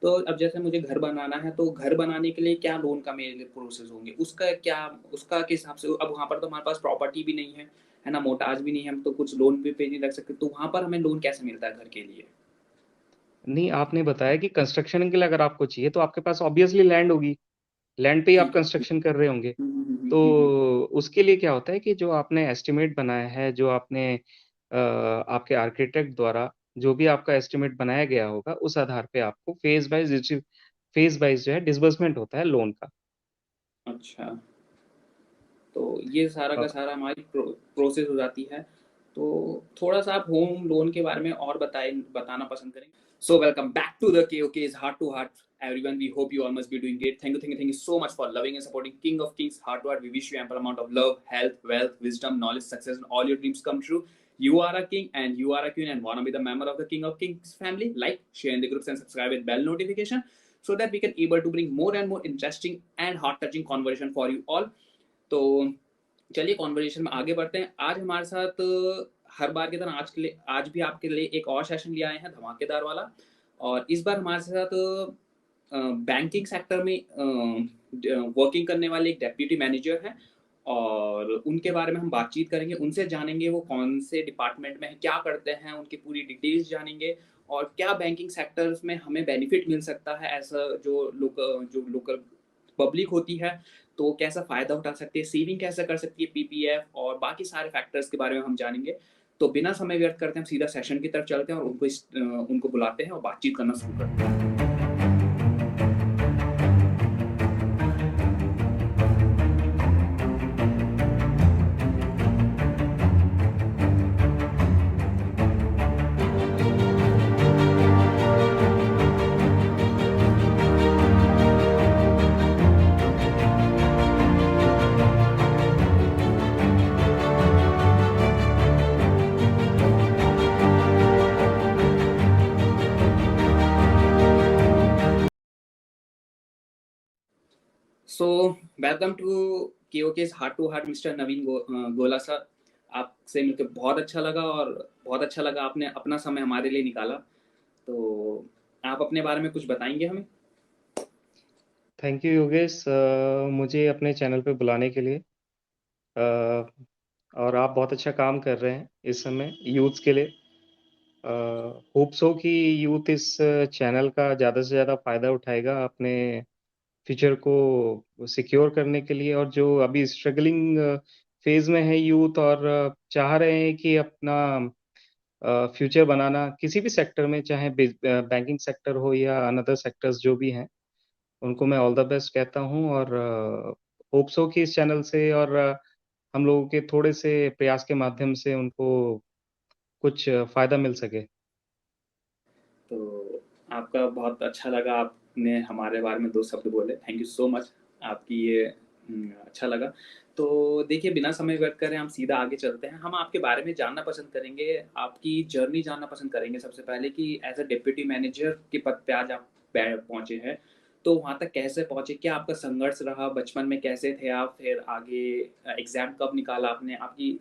तो अब जैसे मुझे घर बनाना है, तो घर बनाने के लिए क्या लोन का मेरे लिए प्रोसेस होंगे? उसका किस हिसाब से अब वहाँ पर तो हमारे पास प्रॉपर्टी भी नहीं है ना? मोहताज भी नहीं है, हम तो कुछ लोन पे नहीं रख सकते, तो वहाँ पर हमें लोन कैसे मिलता है घर के लिए? नहीं, आपने बताया कि कंस्ट्रक्शन के लिए अगर आपको चाहिए तो आपके पास ऑब्वियसली लैंड होगी, लैंड पे ही आप ठीक है। कंस्ट्रक्शन कर रहे होंगे। हुँ, हुँ, हुँ, हुँ, तो हुँ, हुँ। उसके लिए क्या होता है कि जो आपने एस्टिमेट बनाया है, जो आपने आपके आर्किटेक्ट द्वारा जो भी आपका एस्टिमेट बनाया गया होगा, उस आधार पे आपको फेज़ वाइज़ जो है डिसबर्समेंट होता है लोन का। अच्छा। तो ये सारा अ, का सारा हमारी प्रोसेस हो जाती है। तो थोड़ा-सा आप होम लोन के बारे में और बताना पसंद करेंगे? So welcome back to the KOK's Heart to Heart everyone. We hope you all must be doing great. Thank you so much for loving and supporting King of Kings Heart to Heart. We wish you ample amount of love, health, wealth, wisdom, knowledge, success, and all your dreams come true. You are a king and you are a queen and wanna be the member of the King of Kings family. Like, share in the groups and subscribe with bell notification so that we can able to bring more and more interesting and heart touching conversation for you all. तो चलिए conversation में आगे बढ़ते हैं। आज हमारे साथ हर बार की तरह आज भी आपके लिए एक और सेशन ले आए हैं धमाकेदार वाला। और इस बार हमारे साथ बैंकिंग सेक्टर में वर्किंग करने वाले एक डेप्यूटी मैनेजर हैं और उनके बारे में हम बातचीत करेंगे, उनसे जानेंगे वो कौन से डिपार्टमेंट में हैं, क्या करते हैं, उनकी पूरी डिटेल्स जानेंगे और क्या बैंकिंग सेक्टर्स में हमें बेनिफिट मिल सकता है ऐसा जो लोकल पब्लिक होती है, तो कैसा फ़ायदा उठा सकती है, सेविंग कैसे कर सकती है पीपीएफ और बाकी सारे फैक्टर्स के बारे में हम जानेंगे। तो बिना समय व्यर्थ करते हम सीधा सेशन की तरफ चलते हैं और उनको बुलाते हैं और बातचीत करना शुरू करते हैं। So welcome to KOK's heart to heart mister Naveen Gola sir. आपसे मिलकर बहुत अच्छा लगा और बहुत अच्छा लगा आपने अपना समय हमारे लिए निकाला। तो आप अपने बारे में कुछ बताएँगे हमें? थैंक यू योगेश, मुझे अपने चैनल पे बुलाने के लिए। अ, और आप बहुत अच्छा काम कर रहे हैं इस समय यूथ्स के लिए। होप सो कि यूथ इस चैनल का ज़्यादा से ज़्यादा फ़ायदा उठाएगा अपने फ्यूचर को सिक्योर करने के लिए, और जो अभी स्ट्रगलिंग फेज़ में है यूथ और चाह रहे हैं कि अपना फ्यूचर बनाना किसी भी सेक्टर में, चाहे बैंकिंग सेक्टर हो या अनदर सेक्टर्स जो भी हैं, उनको मैं ऑल द बेस्ट कहता हूँ। और होप सो कि इस चैनल से और हम लोगों के थोड़े से प्रयास के माध्यम से उनको कुछ फ़ायदा मिल सके। तो आपका बहुत अच्छा लगा, आपने हमारे बारे में 2 शब्द बोले। Thank you so much. आपकी ये अच्छा लगा। तो देखिए बिना समय व्यर्थ करे हम सीधा आगे चलते हैं। हम आपके बारे में जानना पसंद करेंगे, आपकी जर्नी जानना पसंद करेंगे सबसे पहले कि एज़ अ डिप्टी मैनेजर के पद पे आज आप पहुँचे हैं। तो वहाँ तक कैसे पहुँचे? क्या आपका संघर्ष रहा? बचपन में कैसे थे आप? फिर आगे एग्ज़ाम कब निकाला आपने? आपकी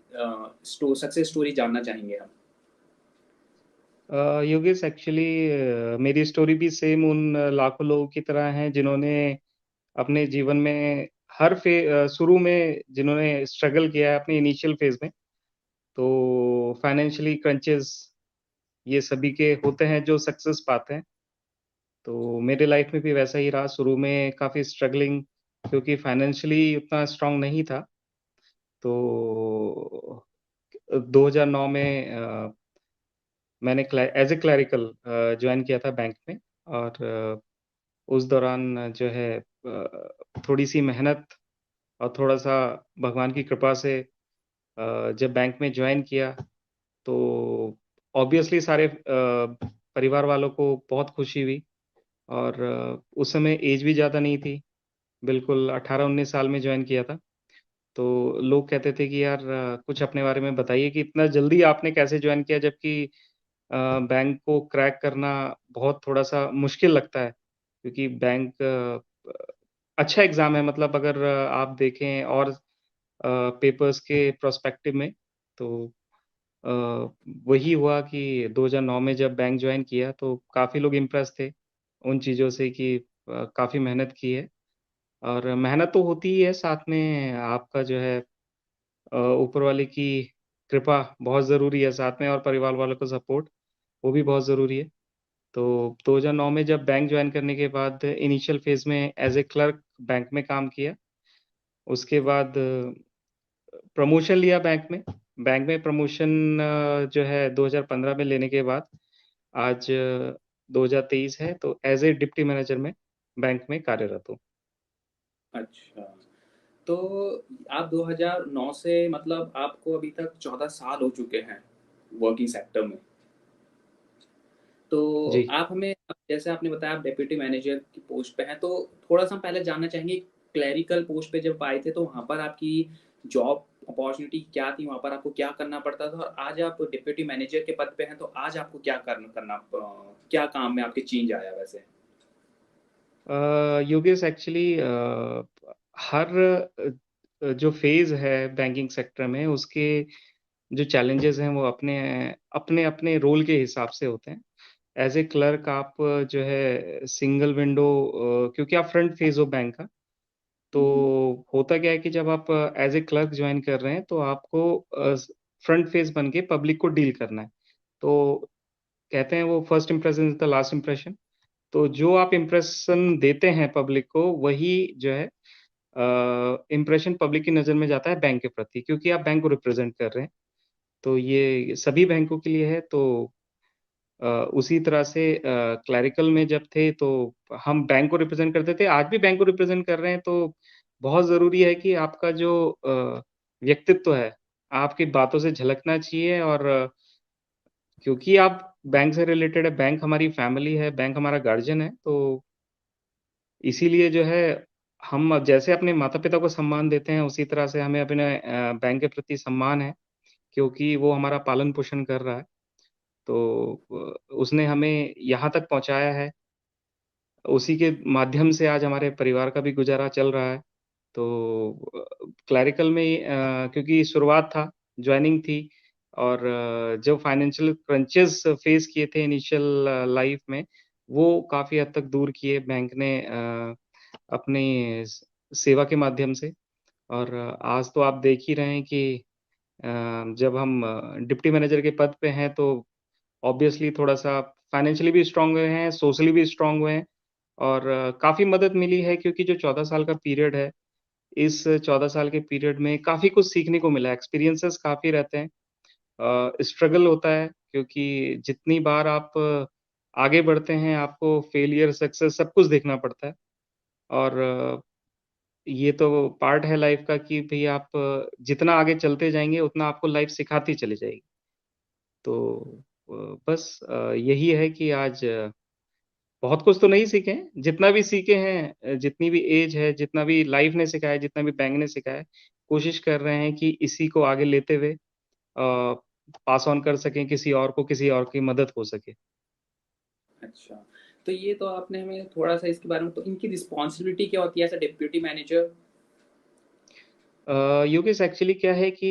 सक्सेस स्टोरी जानना चाहेंगे हम। योगेश, एक्चुअली मेरी स्टोरी भी सेम उन लाखों लोगों की तरह है जिन्होंने अपने जीवन में शुरू में जिन्होंने स्ट्रगल किया है अपने इनिशियल फेज़ में। तो फाइनेंशियली क्रंचेस ये सभी के होते हैं जो सक्सेस पाते हैं। तो मेरे लाइफ में भी वैसा ही रहा, शुरू में काफ़ी स्ट्रगलिंग, क्योंकि फाइनेंशियली उतना स्ट्रॉन्ग नहीं था। तो 2009 में मैंने एज़ ए क्लरिकल जॉइन किया था बैंक में। और उस दौरान जो है थोड़ी-सी मेहनत और थोड़ा-सा भगवान की कृपा से जब बैंक में जॉइन किया, तो ऑब्वियसली सारे परिवार वालों को बहुत खुशी हुई। और उस समय एज भी ज़्यादा नहीं थी, बिल्कुल 18-19 साल में जॉइन किया था। तो लोग कहते थे कि यार कुछ अपने बारे में बताइए कि इतना जल्दी आपने कैसे जॉइन किया, जबकि बैंक को क्रैक करना बहुत थोड़ा-सा मुश्किल लगता है, क्योंकि बैंक अच्छा एग्ज़ाम है, मतलब अगर आप देखें और पेपर्स के प्रोस्पेक्टिव में, तो अ, वही हुआ कि 2009 में जब बैंक जॉइन किया तो काफ़ी लोग इम्प्रेस थे। उन चीज़ों से कि काफ़ी मेहनत की है और मेहनत तो होती ही है, साथ में आपका जो है ऊपर वाले की कृपा बहुत ज़रूरी है साथ में और परिवार वालों का सपोर्ट, वो भी बहुत ज़रूरी है। तो 2009 में जब बैंक जॉइन करने के बाद इनिशियल फ़ेज़ में एज़ ए क्लर्क बैंक में काम किया। उसके बाद प्रमोशन लिया बैंक में। बैंक में प्रमोशन जो है 2015 में लेने के बाद आज 2023 है, तो एज़ ए डिप्टी मैनेजर मैं बैंक में कार्यरत हूँ। अच्छा, तो आप 2009 से मतलब आपको अभी तक 14 साल हो चुके हैं वर्किंग सेक्टर में। तो जी। आप हमें, जैसे आपने बताया आप डेप्यूटी मैनेजर की पोस्ट पे हैं, तो थोड़ा-सा हम पहले जानना चाहेंगे क्लेरिकल पोस्ट पे जब आए थे तो वहाँ पर आपकी जॉब अपॉर्च्युनिटी क्या थी? वहाँ पर आपको क्या करना पड़ता था? और आज आप डिप्यूटी मैनेजर के पद पे हैं, तो आज आपको क्या क्या काम में आपके चेंज आया वैसे? योगेश एक्चुअली हर जो फ़ेज़ है बैंकिंग सेक्टर में उसके जो चैलेंजेज़ हैं वो अपने रोल के हिसाब से होते हैं। एज़ ए क्लर्क आप जो है सिंगल विंडो क्योंकि आप फ्रंट फेस हो बैंक का, तो हुँ, हुँ। होता क्या है कि जब आप एज़ ए क्लर्क जॉइन कर रहे हैं, तो आपको फ्रंट फेस बन के पब्लिक को डील करना है। तो कहते हैं वो first impression is the last impression. तो जो आप इंप्रेशन देते हैं पब्लिक को, वही जो है इंप्रेशन पब्लिक की नज़र में जाता है बैंक के प्रति, क्योंकि आप बैंक को रिप्रेज़ेंट कर रहे हैं। तो ये सभी बैंकों के लिए है, तो उसी तरह से क्लरिकल में जब थे तो हम बैंक को रिप्रेज़ेंट करते थे, आज भी बैंक को रिप्रेज़ेंट कर रहे हैं, तो बहुत ज़रूरी है कि आपका जो व्यक्तित्व है, आपकी बातों से झलकना चाहिए और क्योंकि आप बैंक से रिलेटेड है, बैंक हमारी फैमिली है, बैंक हमारा गार्डियन है, तो इसीलिए जो है हम जैसे अपने माता-पिता को सम्मान देते हैं, उसी तरह से हमें अपने बैंक के प्रति सम्मान है, क्योंकि वो हमारा पालन-पोषण कर रहा है। तो उसने हमें यहाँ तक पहुँचाया है, उसी के माध्यम से आज हमारे परिवार का भी गुज़ारा चल रहा है। तो क्लरिकल में क्योंकि शुरुआत था, जॉइनिंग थी और जो फाइनेंशियल क्रंचेस फेस किए थे इनिशियल लाइफ़ में, वो काफ़ी हद तक दूर किए बैंक ने अपनी सेवा के माध्यम से और आज तो आप देख ही रहे हैं कि जब हम डिप्टी मैनेजर के पद पे हैं, तो ऑब्वियसली थोड़ा-सा फाइनेंशियली भी स्ट्रॉन्ग हुए हैं, सोशली भी स्ट्रॉन्ग हुए हैं और काफ़ी मदद मिली है क्योंकि जो 14 साल का पीरियड है, इस 14 साल के पीरियड में काफ़ी कुछ सीखने को मिला है, एक्सपीरियंसेस काफ़ी रहते हैं। स्ट्रगल होता है क्योंकि जितनी बार आप आगे बढ़ते हैं, आपको फेलियर, सक्सेस सब कुछ देखना पड़ता है और ये तो पार्ट है लाइफ़ का कि भई आप जितना आगे चलते जाएँगे, उतना आपको लाइफ़ सिखाती चली जाएगी। तो अ, बस यही है कि आज बहुत कुछ तो नहीं सीखे हैं, जितना भी सीखे हैं जितनी भी एज है, जितना भी लाइफ़ ने सिखाया है, जितना भी बैंक ने सिखाया है, कोशिश कर रहे हैं कि इसी को आगे लेते हुए पास ऑन कर सकें किसी और को, किसी और की मदद हो सके। अच्छा, तो ये तो आपने हमें थोड़ा-सा इसके बारे में, तो इनकी रिस्पॉन्सिबिलिटी क्या होती है as a deputy manager? Yogesh actually क्या है कि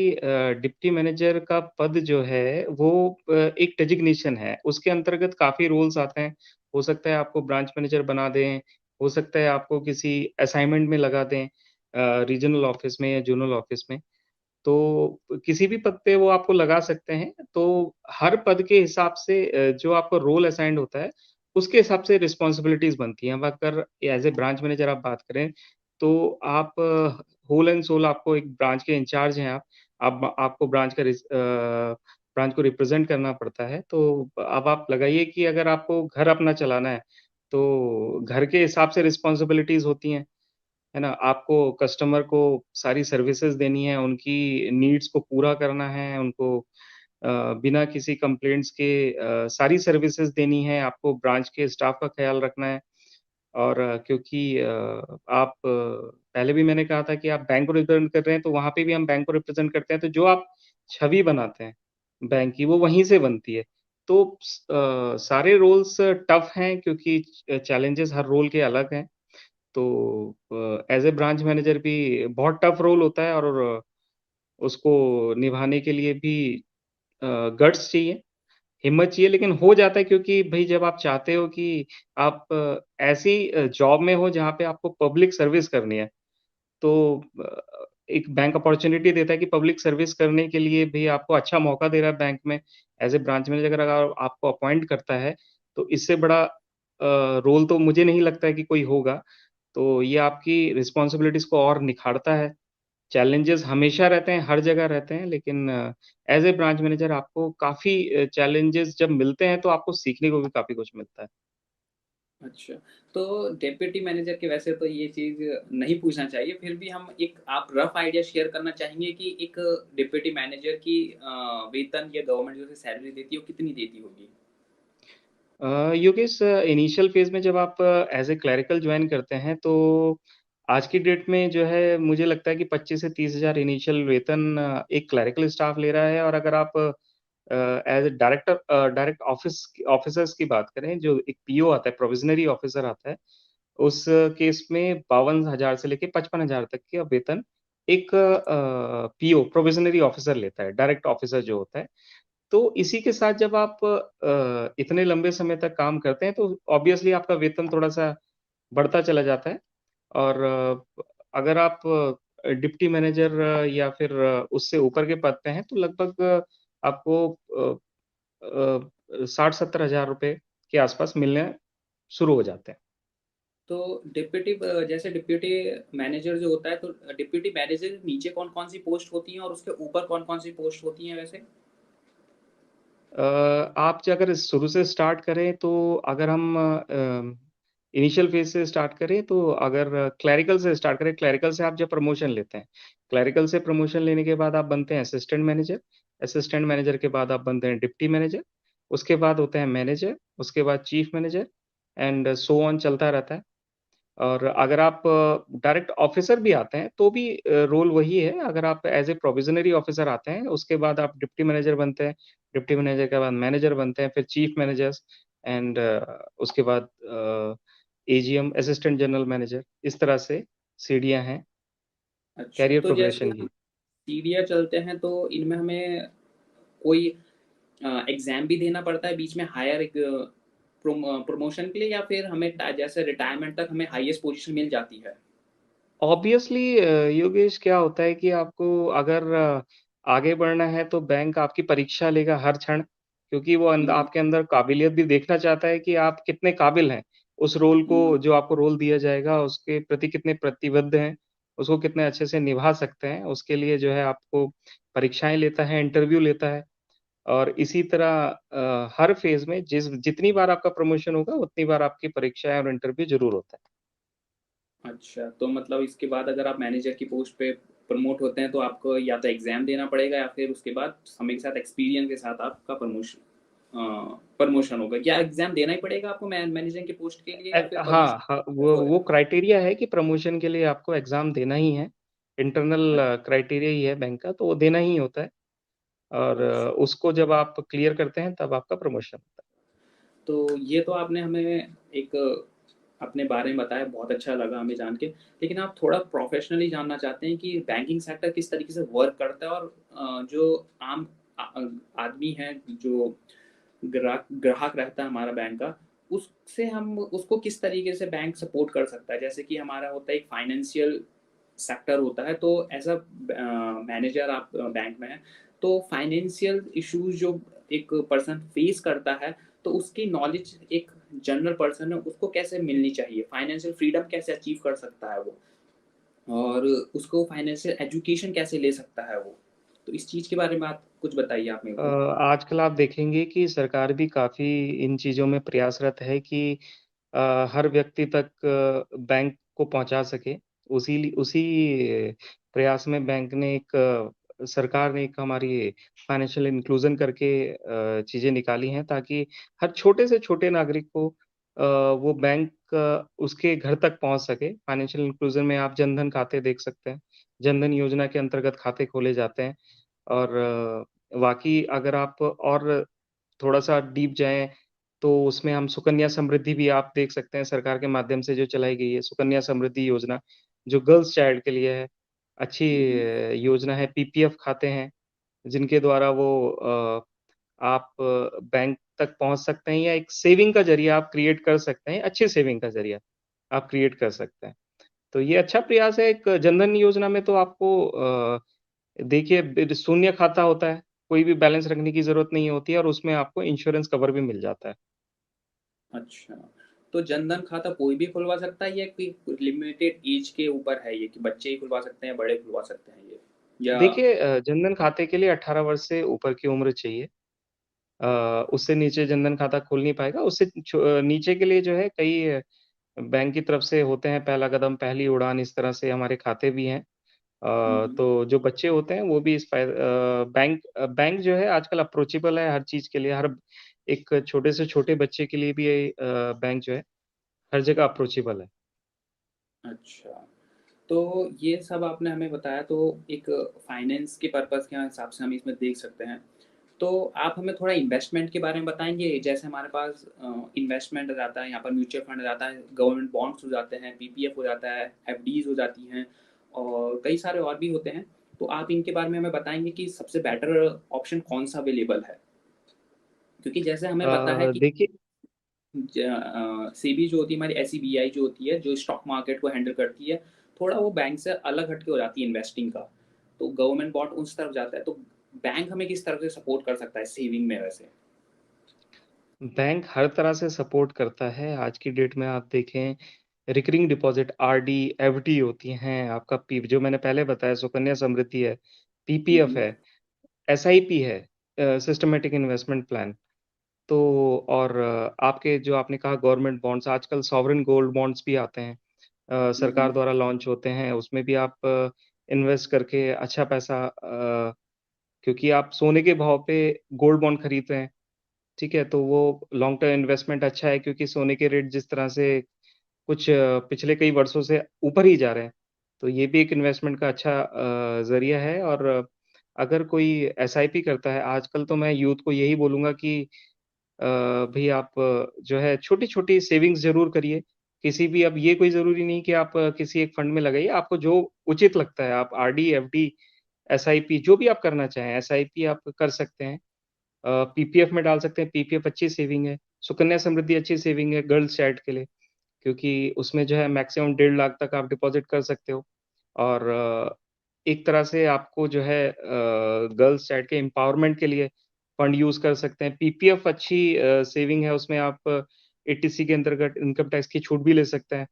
डिप्टी मैनेजर का पद जो है वो एक डेज़िग्नेशन है, उसके अंतर्गत काफ़ी रोल्स आते हैं। हो सकता है आपको ब्रांच मैनेजर बना दें, हो सकता है आपको किसी असाइनमेंट में लगा दें रीजनल ऑफ़िस में या ज़ोनल ऑफ़िस में। तो किसी भी पद पे वो आपको लगा सकते हैं, तो हर पद के हिसाब से जो आपको रोल असाइन्ड होता है, उसके हिसाब से रिस्पॉन्सिबिलिटीज़ बनती हैं। अब अगर एज़ ए ब्रांच मैनेजर आप बात करें, तो आप होल एंड सोल आपको एक ब्रांच के इंचार्ज हैं आप। अब आपको ब्रांच को रिप्रेज़ेंट करना पड़ता है। तो अब आप लगाइए कि अगर आपको घर अपना चलाना है, तो घर के हिसाब से रिस्पॉन्सिबिलिटीज़ होती हैं। है ना? आपको कस्टमर को सारी सर्विसेज़ देनी है, उनकी नीड्स को पूरा करना है, उनको बिना किसी कंप्लेंट्स के सारी सर्विसेज़ देनी है, आपको ब्रांच के स्टाफ का ख़्याल रखना है और क्योंकि आप पहले भी मैंने कहा था कि आप बैंक को रिप्रेज़ेंट कर रहे हैं, तो वहाँ पे भी हम बैंक को रिप्रेज़ेंट करते हैं, तो जो आप छवि बनाते हैं बैंक की, वो वहीं से बनती है। तो सारे रोल्स टफ़ हैं क्योंकि चैलेंजेज़ हर रोल के अलग हैं। तो एज़ ए ब्रांच मैनेजर भी बहुत टफ रोल होता है और उसको निभाने के लिए भी गट्स चाहिए हिम्मत चाहिए, लेकिन हो जाता है क्योंकि भई जब आप चाहते हो कि आप ऐसी जॉब में हो जहाँ पे आपको पब्लिक सर्विस करनी है, तो एक बैंक अपॉर्च्युनिटी देता है कि पब्लिक सर्विस करने के लिए भी आपको अच्छा मौका दे रहा है बैंक में, एज़ ए ब्रांच मैनेजर अगर आपको अपॉइंट करता है, तो इससे बड़ा रोल तो मुझे नहीं लगता है कि कोई होगा। तो ये आपकी रिस्पॉन्सिबिलिटीज़ को और निखारता है। चैलेंजेस हमेशा रहते हैं, हर जगह रहते हैं, लेकिन एज़ ए ब्रांच मैनेजर आपको काफ़ी चैलेंजेस जब मिलते हैं, तो आपको सीखने को भी काफ़ी कुछ मिलता है। अच्छा, तो डिप्टी मैनेजर के वैसे तो ये चीज़ नहीं पूछना चाहिए, फिर भी हम एक आप रफ़ आइडिया शेयर करना चाहेंगे कि एक डिप्टी मैनेजर की वेतन या गवर्नमेंट जो है सैलरी देती है, वो कितनी देती होगी? योगेश, इनिशियल फ़ेज़ में जब आप एज़ ए क्लरिकल जॉइन करते हैं, तो आज की डेट में जो है मुझे लगता है कि 25 से 30,000 इनिशियल वेतन एक क्लरिकल स्टाफ ले रहा है, और अगर आप एज़ ए डायरेक्ट ऑफ़िसर्स की बात करें, जो एक पीओ आता है, प्रोविज़नरी ऑफ़िसर आता है, उस केस में 52,000 से लेके 55,000 तक का वेतन एक पीओ प्रोविज़नरी ऑफ़िसर लेता है, डायरेक्ट ऑफ़िसर जो होता है। तो इसी के साथ जब आप इतने लंबे समय तक काम करते हैं, तो ऑब्वियसली आपका वेतन थोड़ा-सा बढ़ता चला जाता है, और अगर आप डिप्टी मैनेजर या फिर उससे ऊपर के पद पे हैं, तो लगभग आपको 60-70 हज़ार रुपए के आसपास मिलने शुरू हो जाते हैं। तो जैसे डिप्टी मैनेजर जो होता है, तो डिप्टी मैनेजर के नीचे कौन-कौन सी पोस्ट होती हैं और उसके ऊपर कौन-कौन सी पोस्ट होती हैं वैसे? अ, आप ज अगर शुरू से स्टार्ट करें, तो अगर हम इनिशियल फ़ेज़ से स्टार्ट करें, तो अगर क्लरिकल से स्टार्ट करें, क्लरिकल से आप जब प्रमोशन लेते हैं, क्लरिकल से प्रमोशन लेने के बाद आप बनते हैं असिस्टेंट मैनेजर के बाद आप बनते हैं डिप्टी मैनेजर, उसके बाद होते हैं मैनेजर, उसके बाद chief manager, and so on चलता रहता है। और अगर आप डायरेक्ट ऑफ़िसर भी आते हैं, तो भी रोल वही है। अगर आप एज़ ए प्रोविज़नरी ऑफ़िसर आते हैं, उसके बाद आप डिप्टी मैनेजर बनते हैं, डिप्टी मैनेजर के बाद मैनेजर बनते हैं, फिर चीफ मैनेजर्स, एंड उसके बाद एजीएम, असिस्टेंट जनरल मैनेजर, इस तरह से सीढ़ियाँ हैं अच्छा, करियर तो जैसे प्रोग्रेशन हम की। सीढ़ियाँ चलते हैं, तो इनमें हमें कोई एग्ज़ाम भी देना पड़ता है बीच में हायर एक प्रमोशन के लिए, या फिर हमें जैसे रिटायरमेंट तक हमें हाईएस्ट पोजीशन मिल जाती है? ऑब्वियसली योगेश, क्या होता है कि आपको अगर आगे बढ़ना है, तो बैंक आपकी परीक्षा लेगा हर क्षण, क्योंकि वो हुँ, हुँ। आपके अंदर काबिलियत भी देखना चाहता है कि आप कितने काबिल हैं। उस रोल को, हुँ, जो आपको रोल दिया जाएगा, उसके प्रति कितने प्रतिबद्ध हैं, उसको कितने अच्छे से निभा सकते हैं, उसके लिए जो है आपको परीक्षाएँ लेता है, इंटरव्यू लेता है। और इसी तरह हर फ़ेज़ में जितनी बार आपका प्रमोशन होगा, उतनी बार आपकी परीक्षाएँ और इंटरव्यू ज़रूर होता है। अच्छा, तो मतलब इसके बाद अगर आप मैनेजर की पोस्ट पे प्रमोट होते हैं, तो आपको या तो एग्ज़ाम देना पड़ेगा, या फिर उसके बाद समय के साथ एक्सपीरियंस के साथ आपका प्रमोशन होगा। क्या एग्ज़ाम देना ही पड़ेगा आपको मैनेजर की पोस्ट के लिए, या फिर हाँ, प्रमोशन हाँ, हो वो जाएगा? क्राइटेरिया है कि प्रमोशन के लिए आपको एग्ज़ाम देना ही है। इंटरनल अ क्राइटेरिया ही है बैंक का, तो वो देना ही होता है, और अच्छा। उसको जब आप क्लियर करते हैं, तब आपका प्रमोशन होता तो ये तो आपने हमें एक अपने बारे में बताया, बहुत अच्छा लगा हमें जान के। लेकिन आप थोड़ा प्रोफ़ेशनली जानना चाहते हैं कि बैंकिंग सेक्टर किस तरीके से वर्क करता है, और जो आम आदमी है, जो ग्राहक ग्राहक रहता है हमारा बैंक का, उससे हम उसको किस तरीके से बैंक सपोर्ट कर सकता है? जैसे कि हमारा होता है एक फाइनेंशियल सेक्टर होता है, तो एज़ अ मैनेजर आप बैंक में हैं, तो फाइनेंशियल इश्यूज़ जो एक पर्सन फेस करता है, तो उसकी नॉलेज एक जनरल पर्सन है, उसको कैसे मिलनी चाहिए? फाइनेंशियल फ्रीडम कैसे अचीव कर सकता है वो? और उसको फाइनेंशियल एजुकेशन कैसे ले सकता है वो? तो इस चीज़ के बारे में आप कुछ बताइए आप मेरे है। को। आजकल आप देखेंगे कि सरकार भी काफ़ी इन चीज़ों में प्रयासरत है कि हर व्यक्ति तक बैंक को पहुँचा सके। उसी प्रयास में बैंक ने सरकार ने एक हमारी फाइनेंशियल इंक्लूज़न करके चीज़ें निकाली हैं, ताकि हर छोटे से छोटे नागरिक को वो बैंक उसके घर तक पहुँच सके। फाइनेंशियल इंक्लूज़न में आप जन धन खाते देख सकते हैं। जन धन योजना के अंतर्गत खाते खोले जाते हैं, और वाक़ई अगर आप और थोड़ा-सा डीप जाएँ, तो उसमें हम सुकन्या समृद्धि भी आप देख सकते हैं, सरकार के माध्यम से जो चलाई गई है, सुकन्या समृद्धि योजना, जो गर्ल्स चाइल्ड के लिए है। अच्छी हुँ, हुँ। योजना है, पीपीएफ खाते हैं, जिनके द्वारा वो आप बैंक तक पहुँच सकते हैं या एक सेविंग का ज़रिया आप क्रिएट कर सकते हैं, अच्छे सेविंग का ज़रिया आप क्रिएट कर सकते हैं। तो ये अच्छा प्रयास है। एक जनधन योजना में तो आपको देखिए शून्य खाता होता है, कोई भी बैलेंस रखने की ज़रूरत नहीं होती है और उसमें आपको इंश्योरेंस कवर भी मिल जाता है। अच्छा, तो जनधन खाता कोई भी खुलवा सकता है या कोई लिमिटेड एज के ऊपर है ये कि बच्चे ही खुलवा सकते हैं, बड़े खुलवा सकते हैं ये? या देखिए जनधन खाते के लिए 18 वर्ष से ऊपर की उम्र चाहिए। उससे नीचे जनधन खाता खुल नहीं पाएगा। उससे नीचे के लिए जो है कई बैंक की तरफ से होते हैं, पहला कदम, पहली उड़ान, इस तरह से हमारे खाते भी हैं। हुँ, हुँ। तो जो बच्चे होते हैं वो भी बैंक जो है आजकल अप्रोचेबल है हर चीज़ के लिए, हर एक छोटे से छोटे बच्चे के लिए भी बैंक जो है हर जगह अप्रोचेबल है। अच्छा, तो ये सब आपने हमें बताया, तो एक फाइनेंस के पर्पज़ के हिसाब से हम इसमें देख सकते हैं। तो आप हमें थोड़ा इन्वेस्टमेंट के बारे में बताएँगे? जैसे हमारे पास इन्वेस्टमेंट हो जाता है, यहाँ पर म्यूचुअल फंड हो जाता है, गवर्नमेंट बॉन्ड्स हो जाते हैं, पीपीएफ हो जाता है, एफडीज़ हो जाती हैं और कई सारे और भी होते हैं। तो आप इनके बारे में हमें बताएँगे कि सबसे बेटर ऑप्शन कौन-सा अवेलेबल है? क्योंकि जैसे हमें पता है कि देखिए सेबी जो होती है, हमारी एसईबीआई जो होती है, जो स्टॉक मार्केट को हैंडल करती है, थोड़ा वो बैंक से अलग हट के हो जाती है इन्वेस्टिंग का। तो गवर्नमेंट बॉन्ड उस तरफ जाता है, तो बैंक हमें किस तरह से सपोर्ट कर सकता है सेविंग में वैसे? बैंक हर तरह से सपोर्ट करता है। आज की डेट में आप देखें रिकरिंग डिपॉज़िट आरडी, एफडी होती हैं, आपका पी जो मैंने पहले बताया सुकन्या समृद्धि है, हुँ, पीपीएफ हुँ। है, एसआईपी है, सिस्टमैटिक इन्वेस्टमेंट प्लान। तो और आपके जो आपने कहा गवर्नमेंट बॉन्ड्स, आजकल सॉवरेन गोल्ड बॉन्ड्स भी आते हैं। हुँ, सरकार हुँ। द्वारा लॉन्च होते हैं, उसमें भी आप इन्वेस्ट करके अच्छा पैसा क्योंकि आप सोने के भाव पे गोल्ड बॉन्ड खरीद रहे हैं, ठीक है? तो वो लॉन्ग टर्म इन्वेस्टमेंट अच्छा है क्योंकि सोने के रेट जिस तरह से कुछ पिछले कई वर्षों से ऊपर ही जा रहे हैं, तो ये भी एक इन्वेस्टमेंट का अच्छा ज़रिया है और अगर कोई एसआईपी करता है, आजकल तो मैं यूथ को यही बोलूँगा कि भई आप जो है छोटी-छोटी सेविंग्स ज़रूर करिए। किसी भी अब ये कोई ज़रूरी नहीं कि आप किसी एक फंड में लगाइए, आपको जो उचित लगता है, आप आरडी, एफडी, एसआईपी जो भी आप करना चाहें, एसआईपी आप कर सकते हैं। पीपीएफ में डाल सकते हैं, पीपीएफ अच्छी सेविंग है। सुकन्या समृद्धि अच्छी सेविंग है गर्ल्स चाइल्ड के लिए, क्योंकि उसमें जो है मैक्सिमम 1.5 लाख तक आप डिपॉज़िट कर सकते हो और एक तरह से आपको जो है गर्ल्स चाइल्ड के एम्पावरमेंट के लिए फंड यूज़ कर सकते हैं। पीपीएफ अच्छी सेविंग है, उसमें आप एटीसी के अंतर्गत इनकम टैक्स की छूट भी ले सकते हैं।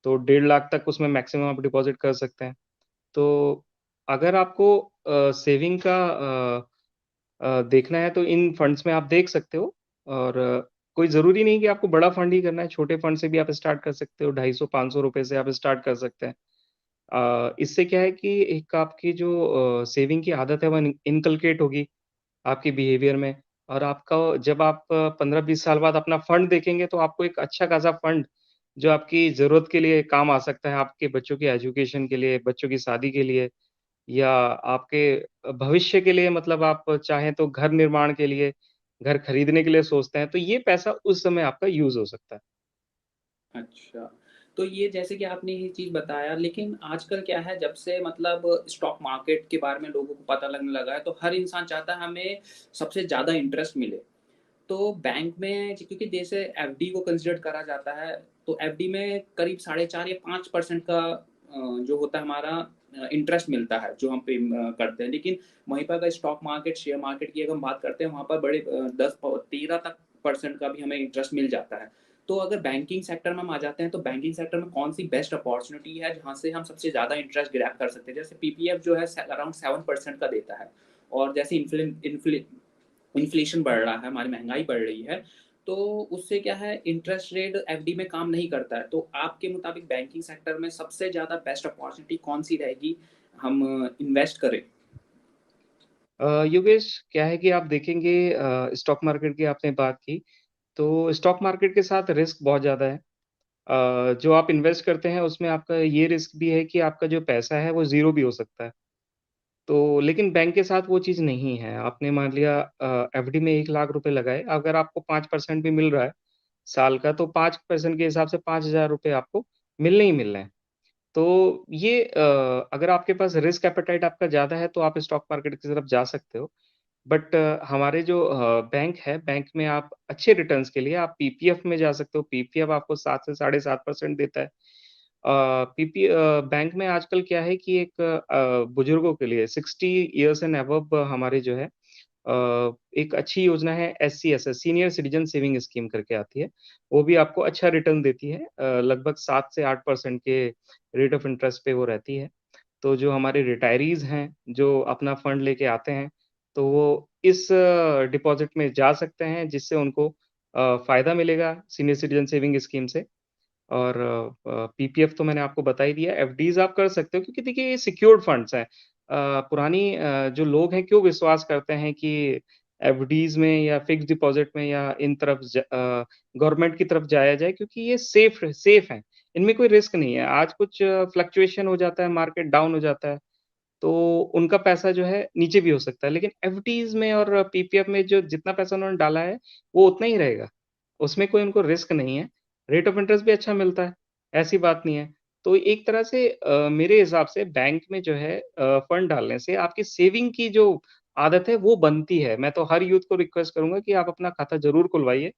तो 1.5 लाख तक उसमें मैक्सिमम आप डिपॉज़िट कर सकते हैं। तो अगर आपको सेविंग का देखना है तो इन फंड्स में आप देख सकते हो और कोई ज़रूरी नहीं कि आपको बड़ा फंड ही करना है, छोटे फंड से भी आप स्टार्ट कर सकते हो, 250-500 रुपए से आप स्टार्ट कर सकते हैं। इससे क्या है कि एक आपकी जो सेविंग की आदत है वो इनकलकेट होगी आपके बिहेवियर में और आपका जब आप 15-20 साल बाद अपना फंड देखेंगे तो आपको एक अच्छा खासा फंड जो आपकी ज़रूरत के लिए काम आ सकता है, आपके बच्चों की एजुकेशन के लिए, बच्चों की शादी के लिए या आपके भविष्य के लिए मतलब आप चाहें तो घर निर्माण के लिए, घर खरीदने के लिए सोचते हैं, तो ये पैसा उस समय आपका यूज़ हो सकता है। अच्छा, तो ये जैसे कि आपने ये चीज़ बताया, लेकिन आजकल क्या है, जब से मतलब स्टॉक मार्केट के बारे में लोगों को पता लगने लगा है, तो हर इंसान चाहता है हमें सबसे ज़्यादा इंटरेस्ट मिले। तो बैंक में क्योंकि जैसे एफडी को कंसीडर करा जाता है, तो एफडी में करीब 4.5 या 5% का जो होता है हमारा इंटरेस्ट मिलता है, जो हम पे करते हैं। लेकिन वहीं पर अगर स्टॉक मार्केट, शेयर मार्केट की अगर हम बात करते हैं, वहाँ पर बड़े 10 13 तक परसेंट का भी हमें इंटरेस्ट मिल जाता है। तो अगर बैंकिंग सेक्टर में हम आ जाते हैं, तो बैंकिंग सेक्टर में कौन-सी बेस्ट अपॉर्च्युनिटी है, जहाँ से हम सबसे ज़्यादा इंटरेस्ट ग्रैब कर सकते हैं? जैसे पीपीएफ जो है अराउंड 7% का देता है और जैसे इन्फ्लेशन बढ़ रहा है, हमारी महँगाई बढ़ रही है, तो उससे क्या है, इंटरेस्ट रेट एफडी में काम नहीं करता है। तो आपके मुताबिक बैंकिंग सेक्टर में सबसे ज़्यादा बेस्ट अपॉर्च्युनिटी कौन-सी रहेगी, हम इन्वेस्ट करें? योगेश क्या है कि आप देखेंगे स्टॉक मार्केट की आपने बात की, तो स्टॉक मार्केट के साथ रिस्क बहुत ज़्यादा है। जो आप इन्वेस्ट करते हैं उसमें आपका ये रिस्क भी है कि आपका जो पैसा है वो ज़ीरो भी हो सकता है। तो लेकिन बैंक के साथ वो चीज़ नहीं है। आपने मान लिया एफडी में 1 लाख रुपए लगाए, अगर आपको 5% भी मिल रहा है साल का, तो 5% के हिसाब से 5,000 रुपए आपको मिलने ही मिलने हैं। तो ये अगर आपके पास रिस्क एपेटाइट आपका ज़्यादा है, तो आप स्टॉक मार्केट की तरफ जा सकते हो। बट हमारे जो बैंक है, बैंक में आप अच्छे रिटर्न्स के लिए आप पीपीएफ में जा सकते हो। पीपीएफ आपको 7 से 7.5% देता है। बैंक में आजकल क्या है कि एक बुजुर्गों के लिए 60 इयर्स एंड अबव हमारे जो है एक अच्छी योजना है एससीएसएस सीनियर सिटीजन सेविंग स्कीम करके आती है। वो भी आपको अच्छा रिटर्न देती है। लगभग 7 से 8% के रेट ऑफ इंटरेस्ट पे वो रहती है। तो जो हमारे रिटायरीज़ हैं, जो अपना फंड लेके आते हैं, तो वो इस डिपॉज़िट में जा सकते हैं, जिससे उनको फ़ायदा मिलेगा सीनियर सिटीज़न सेविंग स्कीम से। और पीपीएफ तो मैंने आपको बता ही दिया, एफडीज़ आप कर सकते हो क्योंकि देखिए ये सिक्योर्ड फंड्स हैं। पुरानी जो लोग हैं क्यों विश्वास करते हैं कि एफडीज़ में या फिक्स्ड डिपॉज़िट में या इन तरफ गवर्नमेंट की तरफ जाया जाए क्योंकि ये सेफ़ हैं। इनमें कोई रिस्क नहीं है। आज कुछ फ्लक्चुएशन हो जाता है, मार्केट डाउन हो जाता है, तो उनका पैसा जो है नीचे भी हो सकता है। लेकिन एफडीज़ में और पीपीएफ में जो जितना पैसा उन्होंने डाला है, वो उतना ही रहेगा। उसमें कोई उनको रिस्क नहीं है। रेट ऑफ इंटरेस्ट भी अच्छा मिलता है, ऐसी बात नहीं है। तो एक तरह से मेरे हिसाब से बैंक में जो है फंड डालने से आपकी सेविंग की जो आदत है वो बनती है। मैं तो हर यूथ को रिक्वेस्ट करूँगा कि आप अपना खाता ज़रूर खुलवाइए,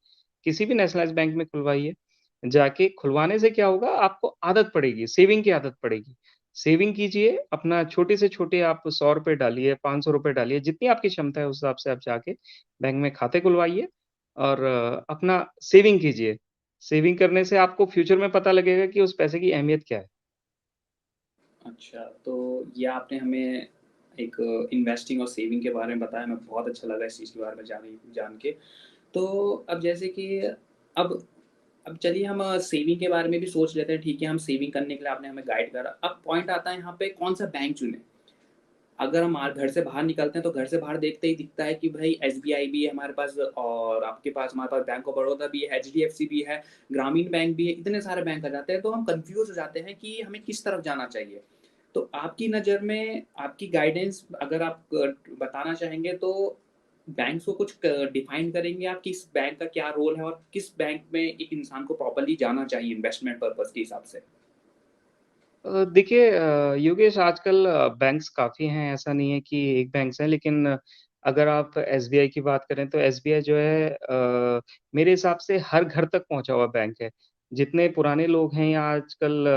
किसी भी नेशनलाइज़्ड बैंक में खुलवाइए। जाके खुलवाने से क्या होगा आपको आदत पड़ेगी, सेविंग की आदत पड़ेगी। सेविंग कीजिए, अपना छोटे से छोटे आप ₹100 डालिए, ₹500 डालिए, जितनी आपकी क्षमता है उस हिसाब से आप जाके बैंक में खाते खुलवाइए और अपना सेविंग कीजिए। सेविंग करने से आपको फ्यूचर में पता लगेगा कि उस पैसे की अहमियत क्या है। अच्छा, तो ये आपने हमें एक इन्वेस्टिंग और सेविंग के बारे में बताया, हमें बहुत अच्छा लगा इस चीज़ के बारे में जान के। तो अब जैसे कि अब अब चलिए हम सेविंग के बारे में भी सोच लेते हैं, ठीक है, हम सेविंग करने के लिए आपने हमें गाइड करा। अब पॉइंट आता है यहाँ पे कौन-सा बैंक चुनें? अगर हम घर से बाहर निकलते हैं तो घर से बाहर देखते ही दिखता है कि भाई एसबीआई भी है हमारे पास और आपके पास हमारे पास बैंक ऑफ बड़ौदा भी है, एचडीएफसी भी है, ग्रामीण बैंक भी है, इतने सारे बैंक आ जाते हैं तो हम कंफ्यूज हो जाते हैं कि हमें किस तरफ जाना चाहिए। तो आपकी नज़र में आपकी गाइडेंस अगर आप बताना चाहेंगे तो बैंक्स को कुछ डिफाइन करेंगे आप, किस बैंक का क्या रोल है और किस बैंक में एक इंसान को प्रॉपर्ली जाना चाहिए इन्वेस्टमेंट पर्पज के हिसाब से? देखिए योगेश आजकल बैंक्स काफ़ी हैं, ऐसा नहीं है कि एक बैंक्स है लेकिन अगर आप एसबीआई की बात करें तो एसबीआई जो है मेरे हिसाब से हर घर तक पहुँचा हुआ बैंक है। जितने पुराने लोग हैं या आजकल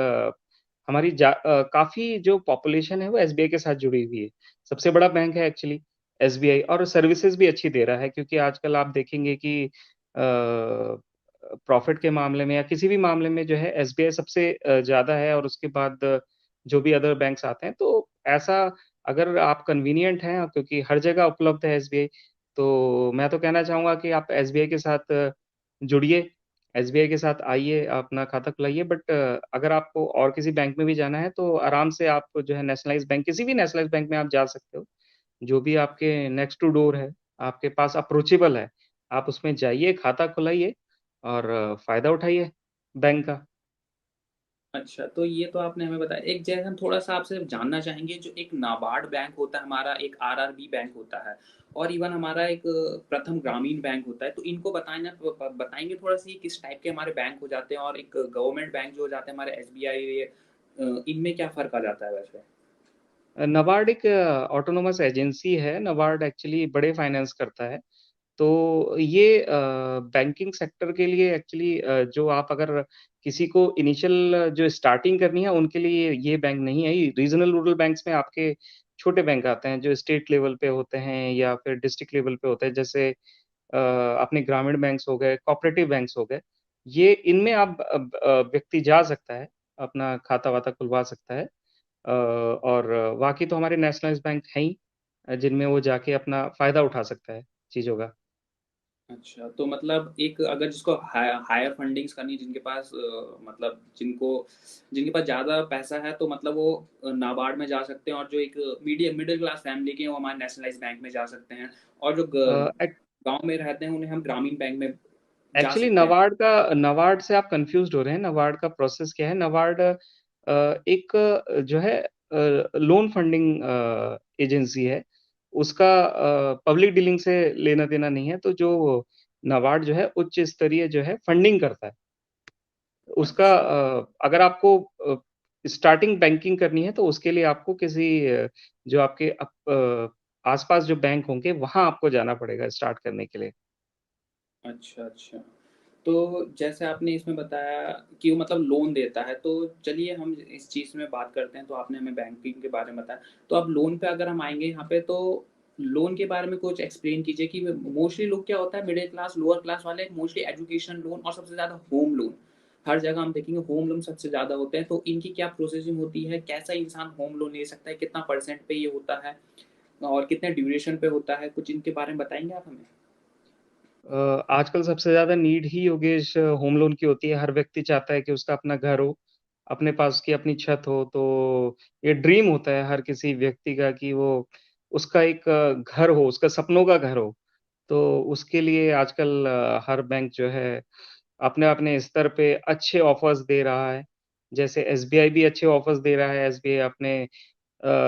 हमारी काफ़ी जो पॉपुलेशन है वो एसबीआई के साथ जुड़ी हुई है। सबसे बड़ा बैंक है एक्चुअली एसबीआई और सर्विसेज़ भी अच्छी दे रहा है क्योंकि आजकल आप देखेंगे कि प्रॉफ़िट के मामले में या किसी भी मामले में जो है एसबीआई सबसे ज़्यादा है और उसके बाद जो भी अदर बैंक्स आते हैं। तो ऐसा अगर आप कन्वीनिएंट हैं क्योंकि हर जगह उपलब्ध है एसबीआई, तो मैं तो कहना चाहूँगा कि आप एसबीआई के साथ जुड़िए, एसबीआई के साथ आइए, अपना खाता खुलाइए बट अगर आपको और किसी बैंक में भी जाना है तो आराम से आप जो है नेशनलाइज़्ड बैंक किसी भी नेशनलाइज़्ड बैंक में आप जा सकते हो। जो भी आपके नेक्स्ट टू डोर है, आपके पास अप्रोचेबल है, आप उसमें जाइए, खाता खुलाइए और फ़ायदा उठाइए बैंक का। अच्छा, तो ये तो आपने हमें बताया। एक जैसे हम थोड़ा-सा आपसे जानना चाहेंगे, जो एक नाबार्ड बैंक होता है हमारा, एक आरआरबी बैंक होता है और इवन हमारा एक प्रथम ग्रामीण बैंक होता है, तो इनको बताना बताएँगे थोड़ा-सा ये किस टाइप के हमारे बैंक हो जाते हैं और एक गवर्नमेंट बैंक जो हो जाते हैं हमारे एसबीआई, इनमें क्या फ़र्क आ जाता है वैसे? नाबार्ड एक ऑटोनोमस एजेंसी है, नाबार्ड एक्चुअली बड़े फाइनेंस करता है। तो ये बैंकिंग सेक्टर के लिए एक्चुअली जो आप अगर किसी को इनिशियल जो स्टार्टिंग करनी है, उनके लिए ये बैंक नहीं है। ये रीजनल रूरल बैंक्स में आपके छोटे बैंक आते हैं, जो स्टेट लेवल पे होते हैं या फिर डिस्ट्रिक्ट लेवल पे होते हैं। जैसे अपने ग्रामीण बैंक्स हो गए, कोऑपरेटिव बैंक्स हो गए। ये इनमें आप व्यक्ति जा सकता है, अपना खाता-वाता खुलवा सकता है। और बाकी तो हमारे नेशनलाइज़्ड बैंक हैं ही जिनमें वो जाके अपना फ़ायदा उठा सकता है चीज़ों का। अच्छा, तो मतलब एक अगर जिसको हायर फंडिंग्स करनी है, जिनके पास मतलब जिनके पास ज़्यादा पैसा है, तो मतलब वो नाबार्ड में जा सकते हैं और जो एक मीडियम मिडल क्लास फैमिली के हैं, वो हमारे नेशनलाइज़्ड बैंक में जा सकते हैं और जो एक् गाँव में रहते हैं, उन्हें हम ग्रामीण बैंक में जा एक्चुअली सकते हैं। नबार्ड से आप कन्फ्यूज़्ड हो रहे हैं, नबार्ड का प्रोसेस क्या है? नबार्ड एक जो है लोन फंडिंग एजेंसी है। उसका पब्लिक डीलिंग से लेना-देना नहीं है, तो जो नबार्ड जो है उच्च स्तरीय जो है फंडिंग करता है। उसका अच्छा, अगर आपको स्टार्टिंग बैंकिंग करनी है तो उसके लिए आपको किसी जो आपके आस-पास जो बैंक होंगे वहाँ आपको जाना पड़ेगा स्टार्ट करने के लिए। अच्छा, अच्छा। तो जैसे आपने इसमें बताया कि वो मतलब लोन देता है, तो चलिए हम इस चीज़ में बात करते हैं। तो आपने हमें बैंकिंग के बारे में बताया। तो अब लोन पे अगर हम आएँगे यहाँ पे, तो लोन के बारे में कुछ एक्सप्लेन कीजिए कि मोस्टली लोग क्या होता है, मिडल क्लास, लोअर क्लास वाले मोस्टली एजुकेशन लोन और सबसे ज़्यादा होम लोन। हर जगह हम देखेंगे होम लोन सबसे ज़्यादा होते हैं, तो इनकी क्या प्रोसेसिंग होती है? कैसा इंसान होम लोन ले सकता है? कितना परसेंट पे ये होता है? और कितने ड्यूरेशन पे होता है? कुछ इनके बारे में बताएँगे आप हमें? आजकल सबसे ज़्यादा नीड ही योगेश होम लोन की होती है। हर व्यक्ति चाहता है कि उसका अपना घर हो, अपने पास उसकी अपनी छत हो, तो ये ड्रीम होता है हर किसी व्यक्ति का कि वो उसका एक घर हो, उसका सपनों का घर हो। तो उसके लिए आजकल हर बैंक जो है अपने-अपने स्तर पे अच्छे ऑफ़र्स दे रहा है। जैसे एसबीआई भी अच्छे ऑफ़र्स दे रहा है, एसबीआई अपने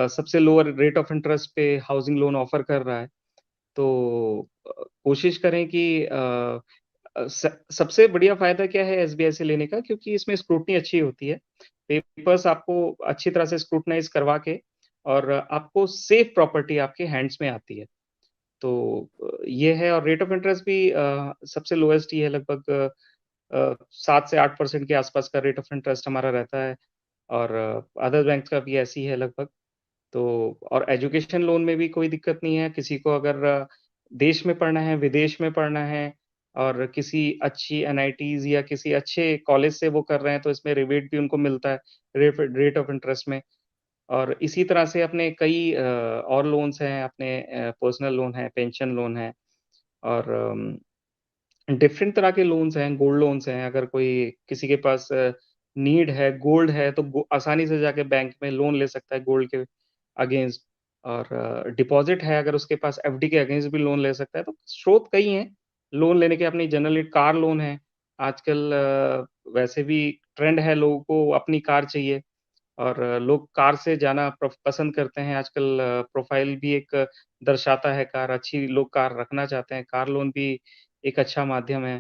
सबसे लोअर रेट ऑफ़ इंटरेस्ट पे हाउसिंग लोन ऑफ़र कर रहा है। तो कोशिश करें कि सबसे बढ़िया फ़ायदा क्या है एसबीआई से लेने का क्योंकि इसमें स्क्रूटनी अच्छी होती है। पेपर्स आपको अच्छी तरह से स्क्रूटनाइज़ करवा के और आपको सेफ प्रॉपर्टी आपके हैंड्स में आती है। तो ये है और रेट ऑफ इंटरेस्ट भी सबसे लोएस्ट ही है लगभग 7 से 8% के आसपास का रेट ऑफ इंटरेस्ट हमारा रहता है और अदर बैंक्स का भी ऐसे ही है लगभग। तो और एजुकेशन लोन में भी कोई दिक्कत नहीं है, किसी को अगर देश में पढ़ना है, विदेश में पढ़ना है और किसी अच्छी एनआईटीज़ या किसी अच्छे कॉलेज से वो कर रहे हैं, तो इसमें रिबेट भी उनको मिलता है, रेट ऑफ इंटरेस्ट में। और इसी तरह से अपने कई और लोन्स हैं, अपने पर्सनल लोन है, पेंशन लोन है और डिफरेंट तरह के लोन्स हैं, गोल्ड लोन्स हैं, अगर कोई किसी के पास नीड है, गोल्ड है, तो गो आसानी से जाके बैंक में लोन ले सकता है गोल्ड के अगेंस्ट और डिपॉज़िट है, अगर उसके पास एफडी के अगेंस्ट भी लोन ले सकता है, तो स्रोत कई हैं, लोन लेने के अपनी जनरली कार लोन है, आजकल वैसे भी ट्रेंड है लोगों को अपनी कार चाहिए और लोग कार से जाना पसंद करते हैं आजकल प्रोफ़ाइल भी एक दर्शाता है कार, अच्छी लोग कार रखना चाहते हैं, कार लोन भी एक अच्छा माध्यम है।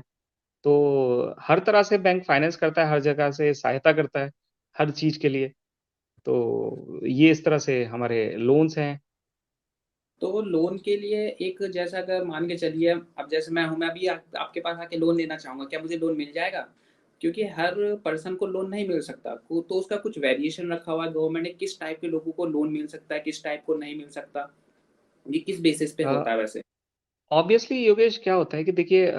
तो हर तरह से बैंक फाइनेंस करता है, हर जगह से सहायता करता है, हर चीज़ के लिए। तो ये इस तरह से हमारे लोन्स हैं। तो लोन के लिए एक जैसा अगर मान के चलिए, अब जैसे मैं हूँ, मैं अभी आपके पास आके लोन लेना चाहूँगा, क्या मुझे लोन मिल जाएगा? क्योंकि हर पर्सन को लोन नहीं मिल सकता, तो उसका कुछ वेरिएशन रखा हुआ है गवर्नमेंट ने, किस टाइप के लोगों को लोन मिल सकता है, किस टाइप को नहीं मिल सकता, ये किस बेसिस पे अ, होता है वैसे? ऑब्वियसली योगेश क्या होता है कि देखिए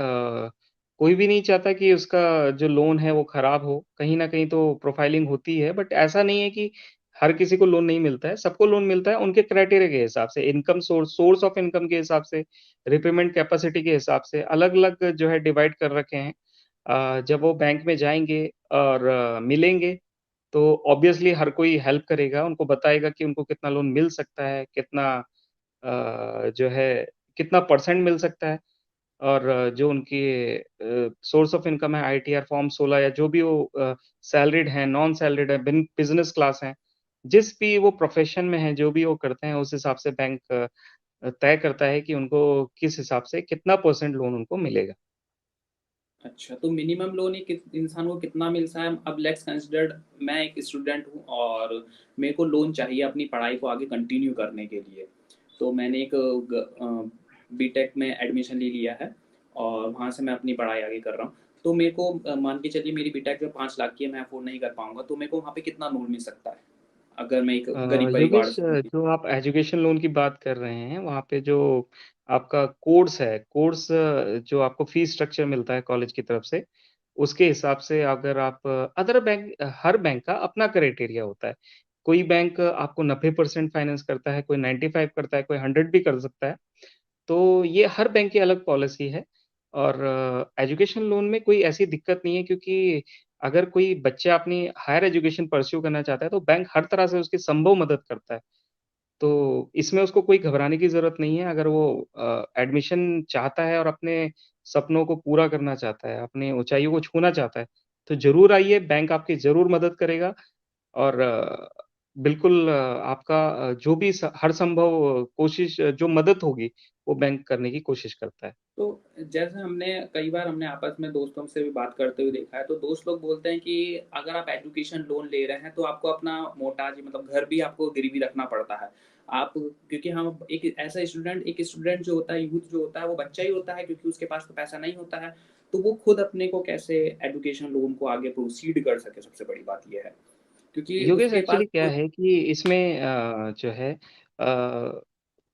कोई भी नहीं चाहता कि उसका जो लोन है वो खराब हो, कहीं न कहीं तो प्रोफाइलिंग होती है, बट ऐसा नहीं है कि हर किसी को लोन नहीं मिलता है, सबको लोन मिलता है उनके क्राइटेरिया के हिसाब से, इनकम सोर्स ऑफ इनकम के हिसाब से, रिपेमेंट कैपेसिटी के हिसाब से, अलग-अलग जो है डिवाइड कर रखे हैं। जब वो बैंक में जाएँगे और मिलेंगे, तो ऑब्वियसली हर कोई हेल्प करेगा, उनको बताएगा कि उनको कितना लोन मिल सकता है, कितना जो है कितना परसेंट मिल सकता है और जो उनकी सोर्स ऑफ इनकम है आईटीआर फॉर्म 16 या जो भी वो सैलरीड हैं, नॉन सैलरीड है, बिज़नेस क्लास हैं, जिस भी वो प्रोफ़ेशन में हैं, जो भी वो करते हैं, उस हिसाब से बैंक तय करता है कि उनको किस हिसाब से कितना परसेंट लोन उनको मिलेगा। अच्छा, तो मिनिमम लोन एक इंसान को कितना मिलता है? अब लेट्स कंसिडर मैं एक स्टूडेंट हूँ और मेरे को लोन चाहिए अपनी पढ़ाई को आगे कंटिन्यू करने के लिए। तो मैंने एक बीटेक में एडमिशन ले लिया है और वहाँ से मैं अपनी पढ़ाई आगे कर रहा हूँ। तो मेरे को मान के चलिए मेरी बीटेक जो 5 लाख की है, मैं अफ़ोर्ड नहीं कर पाऊँगा, तो मेरे को वहाँ पे कितना लोन मिल सकता है? अगर मैं एक गरीब परिवार योगेश से हूँ? जो आप एजुकेशन लोन की बात कर रहे हैं, वहाँ पे जो आपका कोर्स है, कोर्स जो आपको फ़ीस स्ट्रक्चर मिलता है कॉलेज की तरफ से, उसके हिसाब से अगर आप अदर बैंक हर बैंक का अपना क्राइटेरिया होता है। कोई बैंक आपको 90% फाइनेंस करता है, कोई 95 करता है, कोई 100 भी कर सकता है। तो ये हर बैंक की अलग पॉलिसी है और एजुकेशन लोन में कोई ऐसी दिक्कत नहीं है क्योंकि अगर कोई बच्चा अपनी हायर एजुकेशन परस्यू करना चाहता है, तो बैंक हर तरह से उसकी संभव मदद करता है। तो इसमें उसको कोई घबराने की ज़रूरत नहीं है, अगर वो एडमिशन चाहता है और अपने सपनों को पूरा करना चाहता है, अपनी ऊँचाइयों को छूना चाहता है, तो ज़रूर आइए, बैंक आपकी ज़रूर मदद करेगा और बिल्कुल आपका जो भी हर संभव कोशिश जो मदद होगी, वो बैंक करने की कोशिश करता है। तो जैसे हमने कई बार हमने आपस में दोस्तों से भी बात करते हुए देखा है, तो दोस्त लोग बोलते हैं कि अगर आप एजुकेशन लोन ले रहे हैं तो आपको अपना मोर्टगेज मतलब घर भी आपको गिरवी रखना पड़ता है। आप क्योंकि हम एक स्टूडेंट जो होता है, यूथ जो होता है, वो बच्चा ही होता है, क्योंकि उसके पास तो पैसा नहीं होता है। तो वो खुद अपने को कैसे एजुकेशन लोन को आगे प्रोसीड कर सके, सबसे बड़ी बात ये है, क्योंकि योगेश उसके पास एक्चुअली क्या है कि इसमें जो है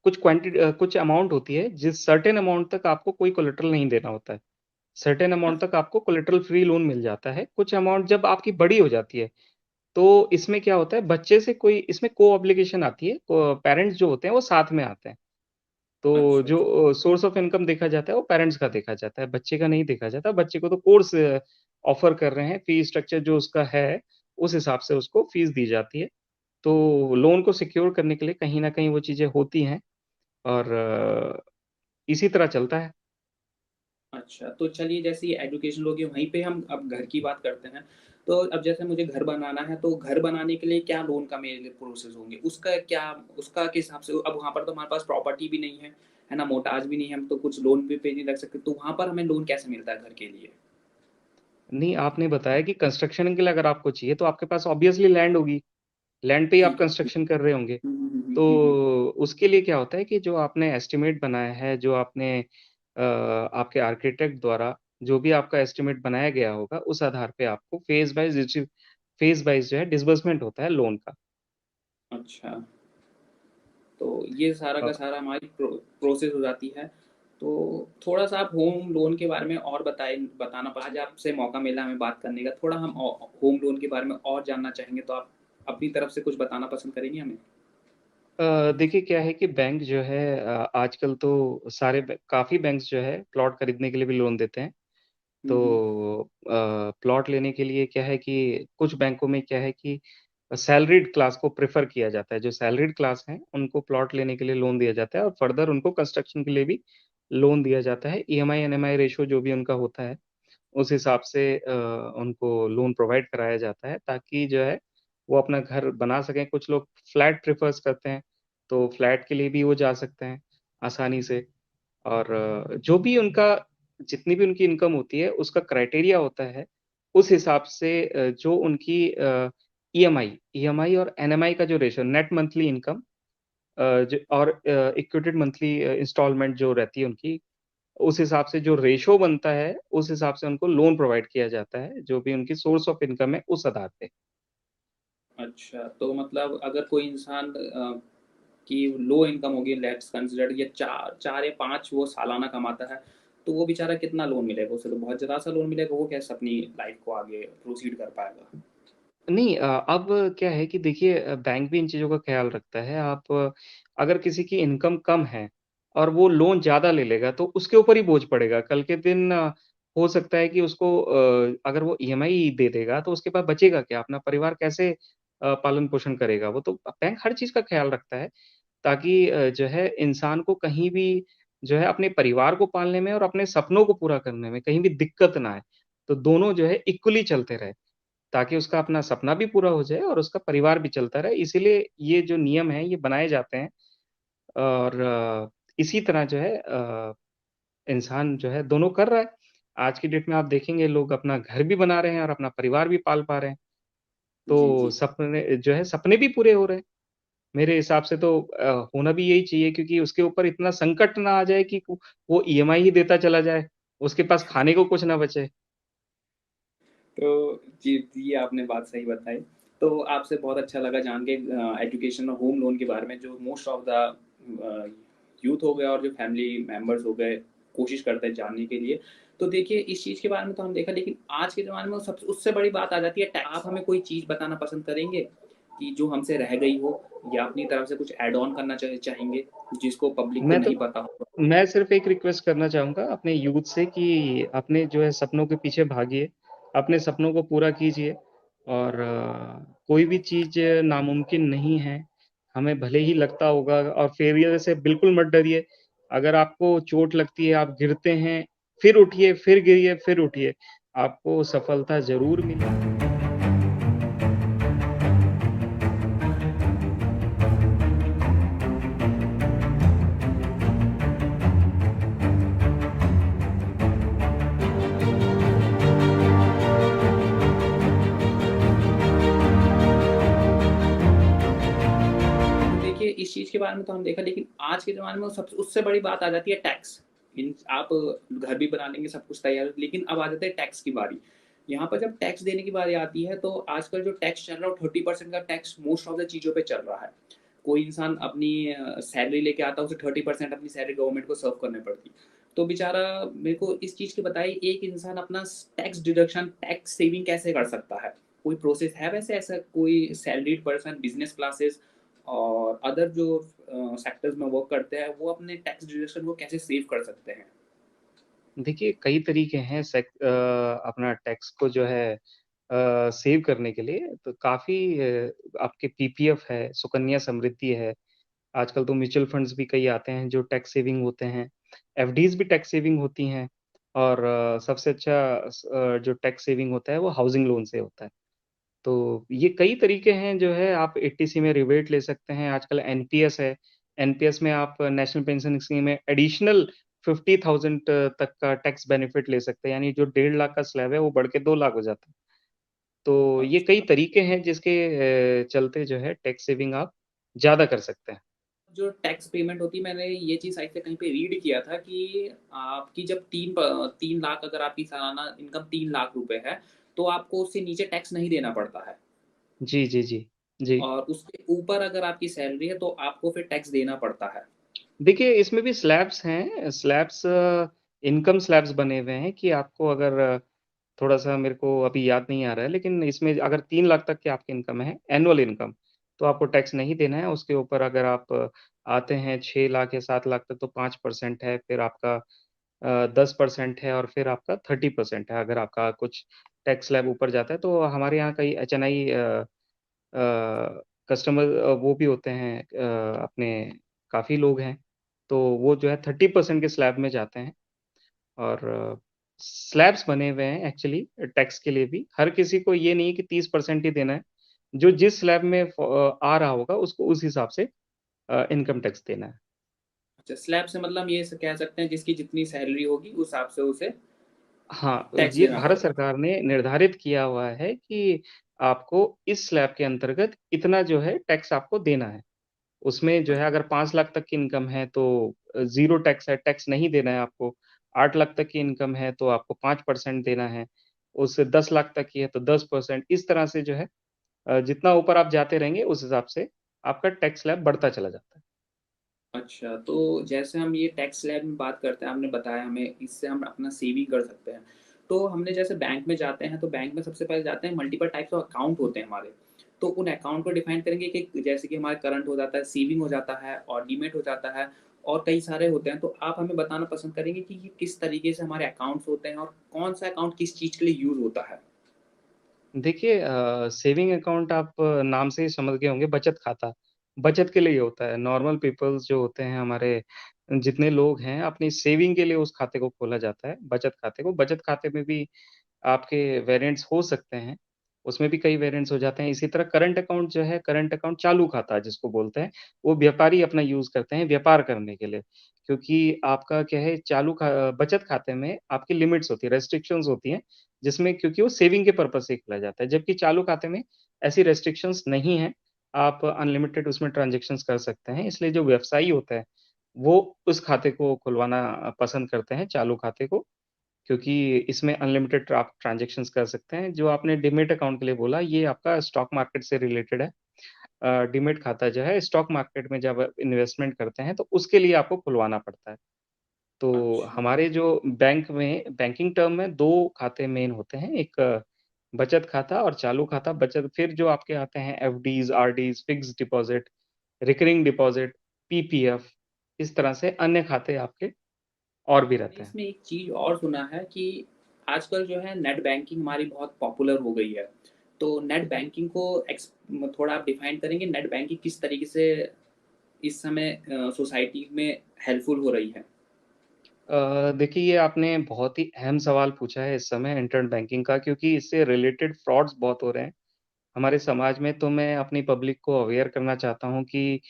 कुछ अमाउंट होती है जिस सर्टेन अमाउंट तक आपको कोई कोलेटरल नहीं देना होता है। सर्टेन अमाउंट तक आपको कोलेटरल फ्री लोन मिल जाता है। कुछ अमाउंट जब आपकी बड़ी हो जाती है, तो इसमें क्या होता है बच्चे से कोई इसमें को-ऑब्लिगेशन आती है। पेरेंट्स जो होते हैं वो साथ में आते हैं। तो अच्छा, जो सोर्स ऑफ इनकम देखा जाता है वो पेरेंट्स का देखा जाता है, बच्चे का नहीं देखा जाता। बच्चे को तो कोर्स ऑफर कर रहे हैं, फीस स्ट्रक्चर जो उसका है, उस हिसाब से उसको फीस दी जाती है। तो लोन को सिक्योर करने के लिए कहीं न कहीं वो चीज़ें होती हैं और इसी तरह चलता है। अच्छा, तो चलिए जैसे ये एजुकेशन लोग हैं, वहीं पे हम अब घर की बात करते हैं। तो अब जैसे मुझे घर बनाना है, तो घर बनाने के लिए क्या लोन का मेरे लिए प्रोसेस होंगे? उसका किस हिसाब से, अब वहाँ पर तो हमारे पास प्रॉपर्टी भी नहीं है ना? मोर्टगेज भी नहीं है, हम तो कुछ लोन पे नहीं रख सकते, तो वहाँ पर हमें लोन कैसे मिलता है घर के लिए? नहीं, आपने बताया कि कंस्ट्रक्शन के लिए अगर आपको चाहिए तो आपके पास ऑब्वियसली लैंड होगी, लैंड पे ही आप ठीक है। कंस्ट्रक्शन कर रहे होंगे। हुँ, हुँ, हुँ, हुँ, तो हुँ, हुँ। उसके लिए क्या होता है कि जो आपने एस्टीमेट बनाया है, जो आपने आपके आर्किटेक्ट द्वारा जो भी आपका एस्टीमेट बनाया गया होगा, उस आधार पे आपको फ़ेज़ वाइज़ जो है डिसबर्समेंट होता है लोन का। अच्छा, तो ये सारा अ का सारा हमारी प्रोसेस हो जाती है। तो थोड़ा-सा आप होम लोन के बारे में और बताना आज आपसे मौका मिला हमें बात करने का, थोड़ा हम होम लोन के बारे में और जानना चाहेंगे, तो आप अपनी तरफ से कुछ बताना पसंद करेंगे हमें? देखिए क्या है कि बैंक जो है आजकल तो काफ़ी बैंक्स जो है प्लॉट खरीदने के लिए भी लोन देते हैं। हुँ, हुँ। तो प्लॉट लेने के लिए क्या है कि कुछ बैंकों में क्या है कि सैलरीड क्लास को प्रेफ़र किया जाता है। जो सैलरीड क्लास हैं, उनको प्लॉट लेने के लिए लोन दिया जाता है और फर्दर उनको कंस्ट्रक्शन के लिए भी लोन दिया जाता है। ईएमआई, एनएमआई रेशियो जो भी उनका होता है, उस हिसाब से उनको लोन प्रोवाइड कराया जाता है ताकि जो है, वो अपना घर बना सकें। कुछ लोग फ्लैट प्रेफ़र्स करते हैं, तो फ्लैट के लिए भी वो जा सकते हैं आसानी से। और जो भी उनका जितनी भी उनकी इनकम होती है, उसका क्राइटेरिया होता है, उस हिसाब से जो उनकी ईएमआई और एनएमआई का जो रेशियो नेट मंथली इनकम ज और इक्वेटेड मंथली इंस्टॉलमेंट जो रहती है उनकी, उस हिसाब से जो रेशियो बनता है, उस हिसाब से उनको लोन प्रोवाइड किया जाता है, जो भी उनकी सोर्स ऑफ इनकम है, उस आधार पे। अच्छा, तो मतलब अगर कोई इंसान की लो इनकम होगी, लेट्स कंसिडर या 4 या 5 वो सालाना कमाता है, तो वो बेचारा कितना लोन मिलेगा? उसे तो बहुत ज़्यादा-सा लोन मिलेगा, वो कैसे अपनी लाइफ़ को आगे प्रोसीड कर पाएगा? नहीं अब क्या है कि देखिए बैंक भी इन चीज़ों का ख़्याल रखता है। आप अगर किसी की इनकम कम है और वो लोन ज़्यादा ले लेगा, तो उसके ऊपर ही बोझ पड़ेगा। कल के दिन हो सकता है कि उसको अगर वो ईएमआई दे देगा, तो उसके पास बचेगा क्या? अपना परिवार कैसे पालन-पोषण करेगा? वो तो बैंक हर चीज़ का ख़्याल रखता है, ताकि जो है इंसान को कहीं भी जो है अपने परिवार को पालने में और अपने सपनों को पूरा करने में कहीं भी दिक्कत ना आए। तो दोनों जो है इक्वली चलते रहें। ताकि उसका अपना सपना भी पूरा हो जाए और उसका परिवार भी चलता रहे। इसीलिए ये जो नियम हैं, ये बनाए जाते हैं और इसी तरह जो है इंसान जो है दोनों कर रहा है। आज की डेट में आप देखेंगे लोग अपना घर भी बना रहे हैं और अपना परिवार भी पाल पा रहे हैं। जी, तो जी। सपने भी पूरे हो रहे हैं। मेरे हिसाब से तो होना भी यही चाहिए क्योंकि उसके ऊपर इतना संकट ना आ जाए कि वो ईएमआई ही देता चला जाए, उसके पास खाने को कुछ ना बचे। तो जी, ये आपने बात सही बताई। तो आपसे बहुत अच्छा लगा जान के एजुकेशन और होम लोन के बारे में, जो मोस्ट ऑफ द यूथ हो गए और जो फैमिली मेंबर्स हो गए, कोशिश करते हैं जानने के लिए। तो देखिए, इस चीज़ के बारे में तो हम देखा, लेकिन आज के ज़माने में सबसे उससे बड़ी बात आ जाती है टैक्स। आप हमें कोई चीज़ बताना पसंद करेंगे कि जो हमसे रह गई हो, या अपनी तरफ से कुछ ऐड ऑन करना चाहेंगे, जिसको पब्लिक को मैं तो नहीं पता हो? मैं सिर्फ़ एक रिक्वेस्ट करना चाहूँगा अपने यूथ से कि अपने जो है सपनों के पीछे भागिए, अपने सपनों को पूरा कीजिए और कोई भी चीज़ नामुमकिन नहीं है। हमें भले ही लगता होगा और फेलियर से बिल्कुल मत डरिए। अगर आपको चोट लगती है, आप गिरते हैं, फिर उठिए, फिर गिरिए, फिर उठिए। आपको सफलता ज़रूर मिलेगी। इस चीज़ के बारे में तो हम देखा, लेकिन आज के ज़माने में सबसे उससे बड़ी बात आ जाती है टैक्स। आप घर भी बना लेंगे, सब कुछ तैयार, लेकिन अब आ जाता है टैक्स की बारी। यहाँ पर जब टैक्स देने की बारी आती है तो आजकल जो टैक्स चल रहा है वो 30% का टैक्स मोस्ट ऑफ द चीज़ों पे चल रहा है। कोई इंसान अपनी सैलरी लेके आता है, उसे 30% अपनी सैलरी गवर्नमेंट को सर्व करनी पड़ती। तो बेचारा, मेरे को इस चीज़ की बताइए, एक इंसान अपना टैक्स डिडक्शन, टैक्स सेविंग कैसे कर सकता है? कोई प्रोसेस है वैसे, ऐसा कोई सैलरीड पर्सन, बिजनेस क्लासेस और अदर जो सेक्टर्स में वर्क करते हैं, वो अपने टैक्स डिडक्शन को कैसे सेव कर सकते हैं? देखिए, कई तरीके हैं अपना टैक्स को जो है सेव करने के लिए, तो काफ़ी आपके पीपीएफ है, सुकन्या समृद्धि है, आजकल तो म्यूचुअल फंड्स भी कई आते हैं जो टैक्स सेविंग होते हैं, एफडीज़ भी टैक्स सेविंग होती हैं और सबसे अच्छा जो टैक्स सेविंग होता है वो हाउसिंग लोन से होता है। तो ये कई तरीके हैं जो है आप एटीसी में रिबेट ले सकते हैं, आजकल एनपीएस है, एनपीएस में आप नेशनल पेंशन स्कीम में एडिशनल 50,000 तक का टैक्स बेनिफिट ले सकते हैं, यानी जो 1.5 लाख का स्लैब है वो बढ़ के 2 लाख हो जाता है। तो ये कई अच्छा। तरीके हैं जिसके चलते जो है टैक्स सेविंग आप ज़्यादा कर सकते हैं। जो टैक्स पेमेंट होती है, मैंने ये चीज़ शायद से कहीं पे रीड किया था कि आपकी जब 3 लाख, अगर आपकी सालाना इनकम 3 लाख रुपए है, तो आपको उससे नीचे टैक्स नहीं देना पड़ता है। जी, जी, जी। जी। और उसके ऊपर अगर आपकी सैलरी है तो आपको फिर टैक्स देना पड़ता है। देखिए, इसमें भी स्लैब्स हैं, स्लैब्स इनकम स्लैब्स बने हुए हैं कि आपको अगर थोड़ा-सा मेरे को अभी याद नहीं आ रहा है, लेकिन इसमें अगर 3 लाख तक की आपकी इनकम है, एनुअल इनकम, तो आपको टैक्स नहीं देना है। उसके ऊपर अगर आप आते हैं 6 लाख या 7 लाख तक तो 5% है, फिर आपका 10% है और फिर आपका 30% है, अगर आपका कुछ टैक्स स्लैब ऊपर जाता है। तो हमारे यहाँ कई एचएनआई कस्टमर वो भी होते हैं अपने काफ़ी लोग हैं, तो वो जो है 30% के स्लैब में जाते हैं और स्लैब्स बने हुए हैं एक्चुअली टैक्स के लिए भी। हर किसी को ये नहीं है कि 30% ही देना है, जो जिस स्लैब में आ रहा होगा उसको उस हिसाब से इनकम टैक्स देना है। अच्छा, स्लैब से मतलब हम ये कह सकते हैं जिसकी जितनी सैलरी होगी उस हिसाब से उसे हाँ, टैक्स ये देना भारत पड़ेगा। सरकार ने निर्धारित किया हुआ है कि आपको इस स्लैब के अंतर्गत इतना जो है टैक्स आपको देना है। उसमें जो है अगर 5 लाख तक की इनकम है तो 0 टैक्स है, टैक्स नहीं देना है आपको। 8 लाख तक की इनकम है तो आपको 5% देना है। उससे 10 लाख तक की है तो 10%, इस तरह से जो है जितना ऊपर आप जाते रहेंगे उस हिसाब से आपका टैक्स स्लैब बढ़ता चला जाता है। अच्छा, तो जैसे हम ये टैक्स स्लैब में बात करते हैं, आपने बताया हमें इससे हम अपना सेविंग कर सकते हैं। तो हमने जैसे बैंक में जाते हैं, तो बैंक में सबसे पहले जाते हैं, मल्टीपल टाइप्स ऑफ अकाउंट होते हैं हमारे। तो उन अकाउंट को डिफाइन करेंगे कि जैसे कि हमारा करंट हो जाता है, सेविंग हो जाता है और डीमैट हो जाता है और कई सारे होते हैं। तो आप हमें बताना पसंद करेंगे कि ये किस तरीके से हमारे अकाउंट्स होते हैं और कौन-सा अकाउंट किस चीज़ के लिए यूज़ होता है? देखिए सेविंग अकाउंट आप नाम से ही समझ गए होंगे बचत खाता। बचत के लिए ही होता है। नॉर्मल पीपल्स जो होते हैं हमारे जितने लोग हैं अपनी सेविंग के लिए उस खाते को खोला जाता है, बचत खाते को। बचत खाते में भी आपके वेरिएंट्स हो सकते हैं, उसमें भी कई वेरिएंट्स हो जाते हैं। इसी तरह करंट अकाउंट जो है, करंट अकाउंट चालू खाता जिसको बोलते हैं, वो व्यापारी अपना यूज़ करते हैं व्यापार करने के लिए। क्योंकि आपका क्या है बचत खाते में आपकी लिमिट्स होती है, रेस्ट्रिक्शंस होती हैं, जिसमें क्योंकि वो सेविंग के पर्पज़ से खोला जाता है। जबकि चालू खाते में ऐसी रेस्ट्रिक्शंस नहीं हैं, आप अनलिमिटेड उसमें ट्रांज़ैक्शंस कर सकते हैं। इसलिए जो व्यवसायी होता है, वो उस खाते को खुलवाना पसंद करते हैं, चालू खाते को। क्योंकि इसमें अनलिमिटेड आप ट्रांज़ैक्शंस कर सकते हैं। जो आपने डीमैट अकाउंट के लिए बोला, ये आपका स्टॉक मार्केट से रिलेटेड है। डीमैट खाता जो है स्टॉक मार्केट में जब आप इन्वेस्टमेंट करते हैं, तो उसके लिए आपको खुलवाना पड़ता है। तो अच्छा। हमारे जो बैंक में बैंकिंग टर्म में 2 खाते मेन होते हैं, एक बचत खाता और चालू खाता। बचत फिर जो आपके आते हैं FDs, RDs, fixed deposit, recurring deposit, PPF, इस तरह से अन्य खाते आपके और भी मैंने रहते हैं। इसमें एक चीज़ और सुना है कि आजकल जो है नेट बैंकिंग हमारी बहुत पॉपुलर हो गई है। तो नेट बैंकिंग को थोड़ा आप डिफाइन करेंगे, नेट बैंकिंग किस तरीके से इस समय सोसाइटी में हेल्पफुल हो रही है? देखिए ये आपने बहुत ही अहम सवाल पूछा है इस समय इंटरनेट बैंकिंग का क्योंकि इससे रिलेटेड फ्रॉड्स बहुत हो रहे हैं हमारे समाज में। तो मैं अपनी पब्लिक को अवेयर करना चाहता हूँ कि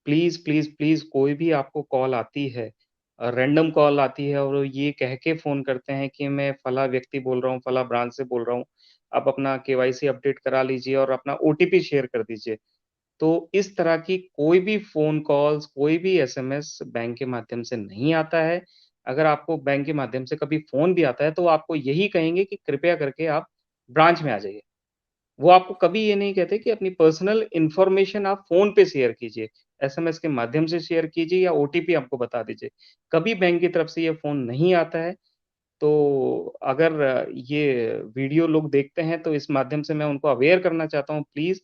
प्लीज़, प्लीज़, प्लीज़ कोई भी आपको कॉल आती है रैंडम कॉल आती है और वो ये कह के फ़ोन करते हैं कि मैं फलाँ व्यक्ति बोल रहा हूँ, फलाँ ब्रांच से बोल रहा हूँ, आप अपना केवाईसी अपडेट करा लीजिए और अपना ओटीपी शेयर कर दीजिए। तो इस तरह की कोई भी फ़ोन कॉल्स, कोई भी एसएमएस बैंक के माध्यम से नहीं आता है। अगर आपको बैंक के माध्यम से कभी फ़ोन भी आता है, तो वो आपको यही कहेंगे कि कृपया करके आप ब्रांच में आ जाइए। वो आपको कभी ये नहीं कहते कि अपनी पर्सनल इन्फॉर्मेशन आप फ़ोन पे शेयर कीजिए, एसएमएस के माध्यम से शेयर कीजिए या ओटीपी हमको बता दीजिए। कभी बैंक की तरफ से ये फ़ोन नहीं आता है। तो अगर ये वीडियो लोग देखते हैं तो इस माध्यम से मैं उनको अवेयर करना चाहता हूँ प्लीज़,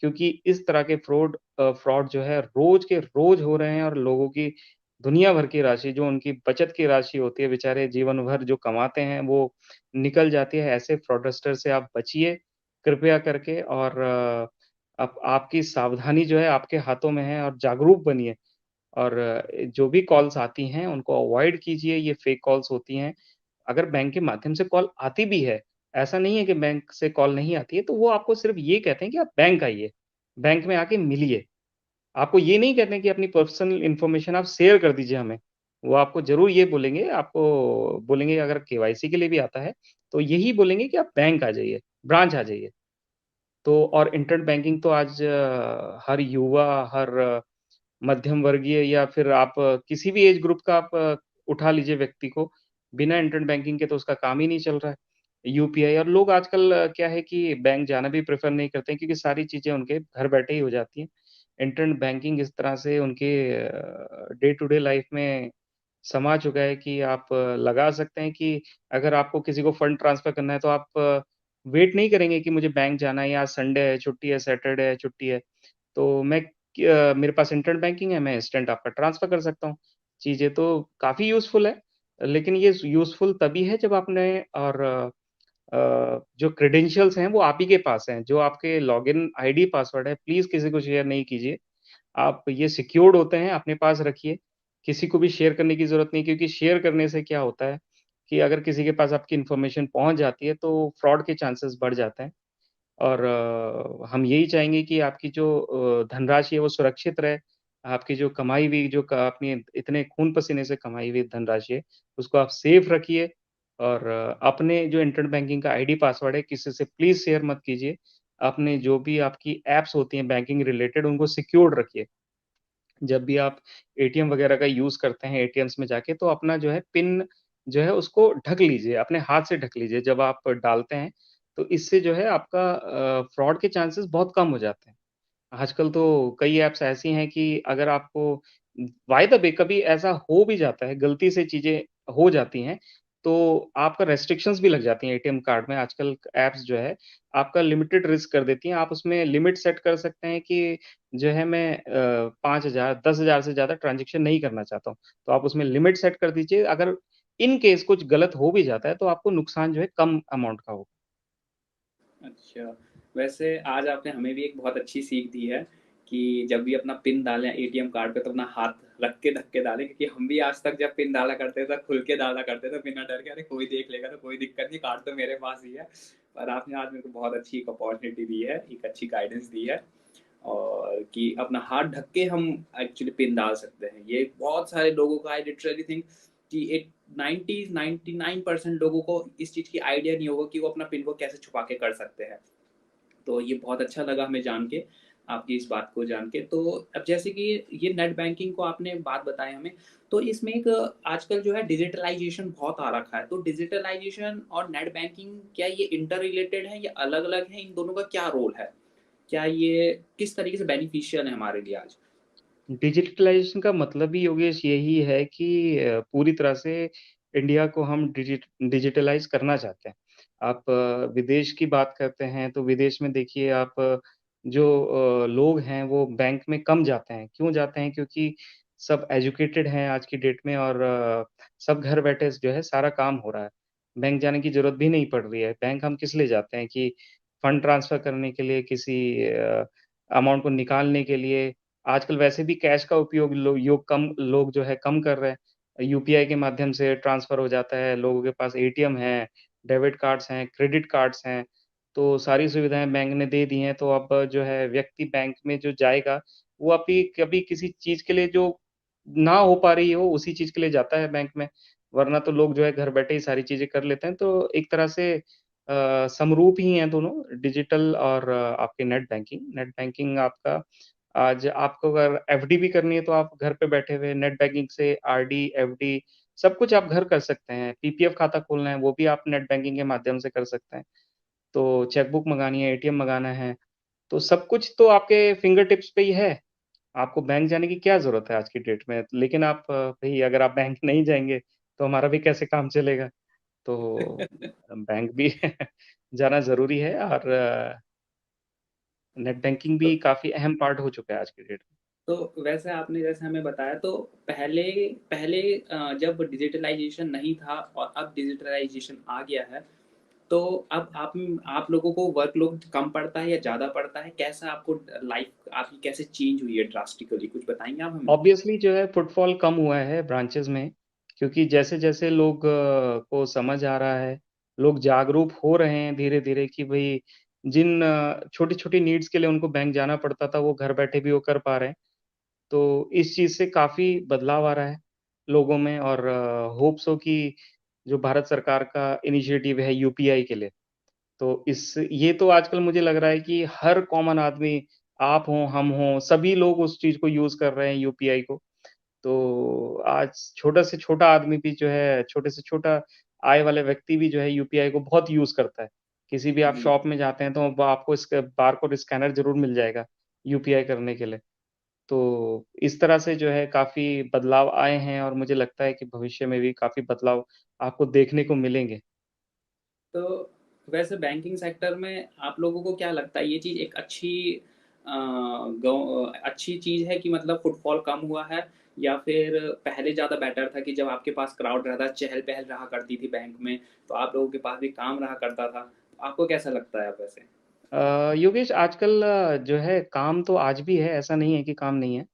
क्योंकि इस तरह के फ्रॉड जो है रोज़ के रोज़ हो रहे हैं और लोगों की दुनिया भर की राशि जो उनकी बचत की राशि होती है, बेचारे जीवन भर जो कमाते हैं वो निकल जाती है। ऐसे फ्रॉडस्टर से आप बचिए कृपया करके और आप आपकी सावधानी जो है आपके हाथों में है और जागरूक बनिए। और जो भी कॉल्स आती हैं उनको अवॉइड कीजिए, ये फेक कॉल्स होती हैं। अगर बैंक के माध्यम से कॉल आती भी है, ऐसा नहीं है कि बैंक से कॉल नहीं आती है, तो वो आपको सिर्फ़ ये कहते हैं कि आप बैंक आइए, बैंक में आके मिलिए। आपको ये नहीं कहते हैं कि अपनी पर्सनल इन्फॉर्मेशन आप शेयर कर दीजिए हमें। वो आपको ज़रूर ये बोलेंगे, आपको बोलेंगे अगर केवाईसी के लिए भी आता है, तो यही बोलेंगे कि आप बैंक आ जाइए, ब्रांच आ जाइए। तो और इंटरनेट बैंकिंग तो आज हर युवा, हर मध्यम वर्गीय या फिर आप किसी भी एज ग्रुप का आप उठा लीजिए व्यक्ति को, बिना इंटरनेट बैंकिंग के तो उसका काम ही नहीं चल रहा है। यूपीआई और लोग आजकल क्या है कि बैंक जाना भी प्रेफ़र नहीं करते हैं क्योंकि सारी चीज़ें उनके घर बैठे ही हो जाती हैं। इंटरनेट बैंकिंग इस तरह से उनके डे टू डे लाइफ़ में समा चुका है कि आप लगा सकते हैं कि अगर आपको किसी को फंड ट्रांसफ़र करना है तो आप वेट नहीं करेंगे कि मुझे बैंक जाना है या आज संडे है, छुट्टी है, सैटरडे है, छुट्टी है। तो मेरे पास इंटरनेट बैंकिंग है, मैं इंस्टेंट आपका ट्रांसफ़र कर सकता हूँ। चीज़ें तो काफ़ी यूज़फुल है, लेकिन ये यूज़फुल तभी है जब आपने और जो क्रेडेंशियल्स हैं वो आप ही के पास हैं, जो आपके लॉगिन आईडी पासवर्ड है, प्लीज़ किसी को शेयर नहीं कीजिए। आप ये सिक्योर्ड होते हैं, अपने पास रखिए, किसी को भी शेयर करने की ज़रूरत नहीं क्योंकि शेयर करने से क्या होता है कि अगर किसी के पास आपकी इन्फॉर्मेशन पहुँच जाती है, तो फ्रॉड के चांसेस बढ़ जाते हैं। और हम यही चाहेंगे कि आपकी जो धनराशि है वो सुरक्षित रहे। आपकी जो कमाई हुई जो क आपने इतने खून-पसीने से कमाई हुई धनराशि है, उसको आप सेफ रखिए और अपने जो इंटरनेट बैंकिंग का आईडी पासवर्ड है, किसी से प्लीज़ शेयर मत कीजिए। अपने जो भी आपकी ऐप्स होती हैं बैंकिंग रिलेटेड, उनको सिक्योर्ड रखिए। जब भी आप एटीएम वगैरह का यूज़ करते हैं, एटीएम्स में जाके तो अपना जो है पिन जो है उसको ढक लीजिए, अपने हाथ से ढक लीजिए जब आप डालते हैं, तो इससे जो है आपका फ्रॉड के चांसेस बहुत कम हो जाते हैं। आजकल तो कई ऐप्स ऐसी हैं कि अगर आपको बाय द वे कभी ऐसा हो भी जाता है, गलती से चीज़ें हो जाती हैं, तो आपका रेस्ट्रिक्शंस भी लग जाती हैं एटीएम कार्ड में। आजकल ऐप्स जो है, आपका लिमिटेड रिस्क कर देती हैं। आप उसमें लिमिट सेट कर सकते हैं कि जो है मैं 5,000 10,000 से ज़्यादा ट्रांज़ैक्शन नहीं करना चाहता हूँ। तो आप उसमें लिमिट सेट कर दीजिए। अगर इन केस कुछ गलत हो भी जाता है, तो आपको नुकसान जो है कम अमाउंट का होगा। अच्छा, वैसे आज आपने हमें भी एक बहुत अच्छी सीख दी है कि जब भी अपना पिन डालें एटीएम कार्ड पे तो अपना हाथ रख के ढक के डालें, क्योंकि हम भी आज तक जब पिन डाला करते थे खुल के डाला करते थे बिना डर के, अरे कोई देख लेगा तो कोई दिक्कत नहीं, कार्ड तो मेरे पास ही है। पर आपने आज मेरे को बहुत अच्छी एक अपॉर्चुनिटी दी है, एक अच्छी गाइडेंस दी है और कि अपना हाथ ढक के हम एक्चुअली पिन डाल सकते हैं। ये बहुत सारे लोगों का आई लिटरली थिंक कि एक 99% लोगों को इस चीज़ की आइडिया नहीं होगा कि वो अपना पिन को कैसे छुपा के कर सकते हैं। तो ये बहुत अच्छा लगा हमें जान के, आपकी इस बात को जान के। तो अब जैसे कि ये नेट बैंकिंग को आपने बात बताई हमें, तो इसमें एक आजकल जो है डिजिटलाइजेशन बहुत आ रखा है। तो डिजिटलाइजेशन और नेट बैंकिंग क्या ये इंटर रिलेटेड है या अलग-अलग है? इन दोनों का क्या रोल है? क्या ये किस तरीके से बेनिफिशियल है हमारे लिए आज? डिजिटलाइज़ेशन का मतलब ही योगेश यही है कि पूरी तरह से इंडिया को हम डिजिटलाइज़ करना चाहते हैं। आप विदेश की बात करते हैं, तो विदेश में देखिए आप जो लोग हैं वो बैंक में कम जाते हैं। क्यों जाते हैं? क्योंकि सब एजुकेटेड हैं आज की डेट में और सब घर बैठे जो है सारा काम हो रहा है। बैंक जाने की ज़रूरत भी नहीं पड़ रही है। बैंक हम किस लिए जाते हैं कि फंड ट्रांसफ़र करने के लिए, किसी अमाउंट को निकालने के लिए आजकल वैसे भी कैश का उपयोग लोग जो है कम कर रहे हैं। यूपीआई के माध्यम से ट्रांसफ़र हो जाता है, लोगों के पास एटीएम है, डेबिट कार्ड्स हैं, क्रेडिट कार्ड्स हैं, तो सारी सुविधाएँ बैंक ने दे दी हैं, तो अब जो है व्यक्ति बैंक में जो जाएगा, वो अभी कभी किसी चीज़ के लिए जो ना हो पा रही हो, उसी चीज़ के लिए जाता है बैंक में, वरना तो लोग जो है घर बैठे ही सारी चीज़ें कर लेते हैं। तो एक तरह से समरूप ही हैं दोनों डिजिटल और आपके नेट बैंकिंग। नेट बैंकिंग आपका आज आपको अगर एफडी भी करनी है तो आप घर पे बैठे हुए नेट बैंकिंग से आरडी, एफडी सब कुछ आप घर कर सकते हैं। पीपीएफ खाता खोलना है वो भी आप नेट बैंकिंग के माध्यम से कर सकते हैं। तो चेकबुक मँगानी है, एटीएम मँगाना है, तो सब कुछ तो आपके फिंगर टिप्स पे ही है। आपको बैंक जाने की क्या ज़रूरत है आज की डेट में? लेकिन आप भई अगर आप बैंक नहीं जाएँगे, तो हमारा भी कैसे काम चलेगा? तो बैंक भी जाना ज़रूरी है और नेट बैंकिंग भी तो काफ़ी अहम पार्ट हो चुका है आज की डेट में। तो वैसे आपने जैसे हमें बताया, तो पहले पहले जब डिजिटलाइजेशन नहीं था और अब डिजिटलाइजेशन आ गया है, तो अब आप लोगों को वर्कलोड कम पड़ता है या ज़्यादा पड़ता है? कैसा आपको लाइफ आपकी कैसे चेंज हुई है ड्रास्टिकली, कुछ बताएँगे आप हमें? ऑब्वियसली जो है फुटफॉल कम हुआ है ब्रांचेज़ में, क्योंकि जैसे-जैसे लोग को समझ आ रहा है, लोग जागरूक हो रहे हैं धीरे-धीरे कि भई जिन छोटी-छोटी नीड्स के लिए उनको बैंक जाना पड़ता था, वो घर बैठे भी वो कर पा रहे हैं। तो इस चीज़ से काफ़ी बदलाव आ रहा है लोगों में और होप सो कि जो भारत सरकार का इनिशिएटिव है यूपीआई के लिए, तो इस ये तो आजकल मुझे लग रहा है कि हर कॉमन आदमी, आप हों, हम हों, सभी लोग उस चीज़ को यूज़ कर रहे हैं यूपीआई को। तो आज छोटा से छोटा आदमी भी जो है, छोटे से छोटा आय वाले व्यक्ति भी जो है यूपीआई को बहुत यूज़ करता है। किसी भी आप जी। शॉप में जाते हैं तो वो आपको इसका बारकोड स्कैनर ज़रूर मिल जाएगा, यूपीआई करने के लिए। तो इस तरह से जो है काफ़ी बदलाव आए हैं और मुझे लगता है कि भविष्य में भी काफ़ी बदलाव आपको देखने को मिलेंगे। तो वैसे बैंकिंग सेक्टर में आप लोगों को क्या लगता है, ये चीज़ एक अच्छी चीज़ है कि मतलब फुटफॉल कम हुआ है, या फिर पहले ज़्यादा बेटर था कि जब आपके पास क्राउड रहता, चहल-पहल रहा करती थी बैंक में, तो आप लोगों के पास भी काम रहा करता था। आपको कैसा लगता है अब वैसे? योगेश आजकल जो है काम तो आज भी है, ऐसा नहीं है कि काम नहीं है।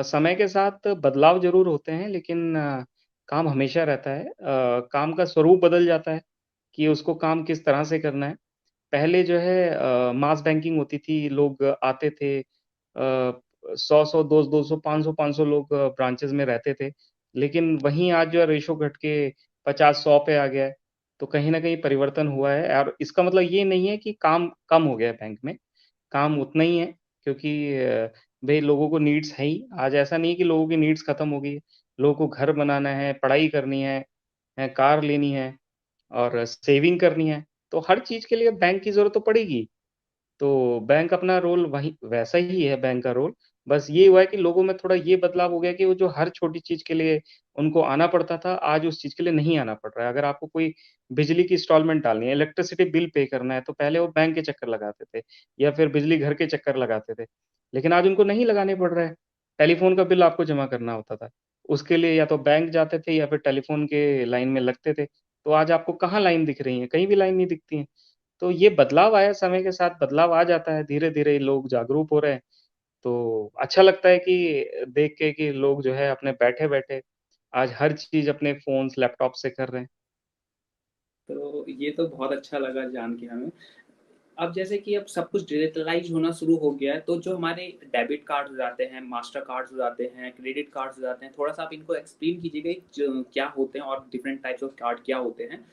समय के साथ बदलाव ज़रूर होते हैं लेकिन काम हमेशा रहता है। काम का स्वरूप बदल जाता है कि उसको काम किस तरह से करना है। पहले जो है मास बैंकिंग होती थी, लोग आते थे 100-100, 200-200, 500-500 लोग ब्रांचेज़ में रहते थे। लेकिन वहीं आज जो है रेशो घट के 50-100 पे आ गया है, तो कहीं न कहीं परिवर्तन हुआ है और इसका मतलब ये नहीं है कि काम कम हो गया है बैंक में, काम उतना ही है क्योंकि भई लोगों को नीड्स है ही। आज ऐसा नहीं है कि लोगों की नीड्स खत्म हो गई है। लोगों को घर बनाना है, पढ़ाई करनी है, कार लेनी है और सेविंग करनी है, तो हर चीज़ के लिए बैंक की ज़रूरत तो पड़ेगी। तो बैंक अपना रोल वही वैसा ही है बैंक का रोल, बस ये हुआ है कि लोगों में थोड़ा ये बदलाव हो गया कि वो जो हर छोटी चीज़ के लिए उनको आना पड़ता था, आज उस चीज़ के लिए नहीं आना पड़ रहा है। अगर आपको कोई बिजली की इंस्टॉलमेंट डालनी है, इलेक्ट्रिसिटी बिल पे करना है, तो पहले वो बैंक के चक्कर लगाते थे या फिर बिजली घर के चक्कर लगाते थे। लेकिन आज उनको नहीं लगाने पड़ रहे हैं, टेलीफ़ोन का बिल आपको जमा करना होता था। उसके लिए या तो बैंक जाते थे या फिर टेलीफ़ोन के लाइन में लगते थे। तो आज आपको कहाँ लाइन दिख रही है? कहीं भी लाइन नहीं दिखती है। तो ये बदलाव आया समय के साथ बदलाव आ जाता है, धीरे-धीरे लोग जागरूक हो रहे हैं, तो अच्छा लगता है कि देख के कि लोग जो है अपने बैठे-बैठे आज हर चीज़ अपने फ़ोन्स, लैपटॉप से कर रहे हैं। तो ये तो बहुत अच्छा लगा जान के हमें। अब जैसे कि अब सब कुछ डिजिटलाइज़ होना शुरू हो गया है, तो जो हमारे डेबिट कार्ड्स हो जाते हैं, मास्टर कार्ड्स हो जाते हैं, क्रेडिट कार्ड्स हो जाते हैं, थोड़ा-सा आप इनको एक्सप्लेन कीजिएगा कि ज क्या होते हैं और डिफरेंट टाइप्स ऑफ कार्ड क्या होते हैं?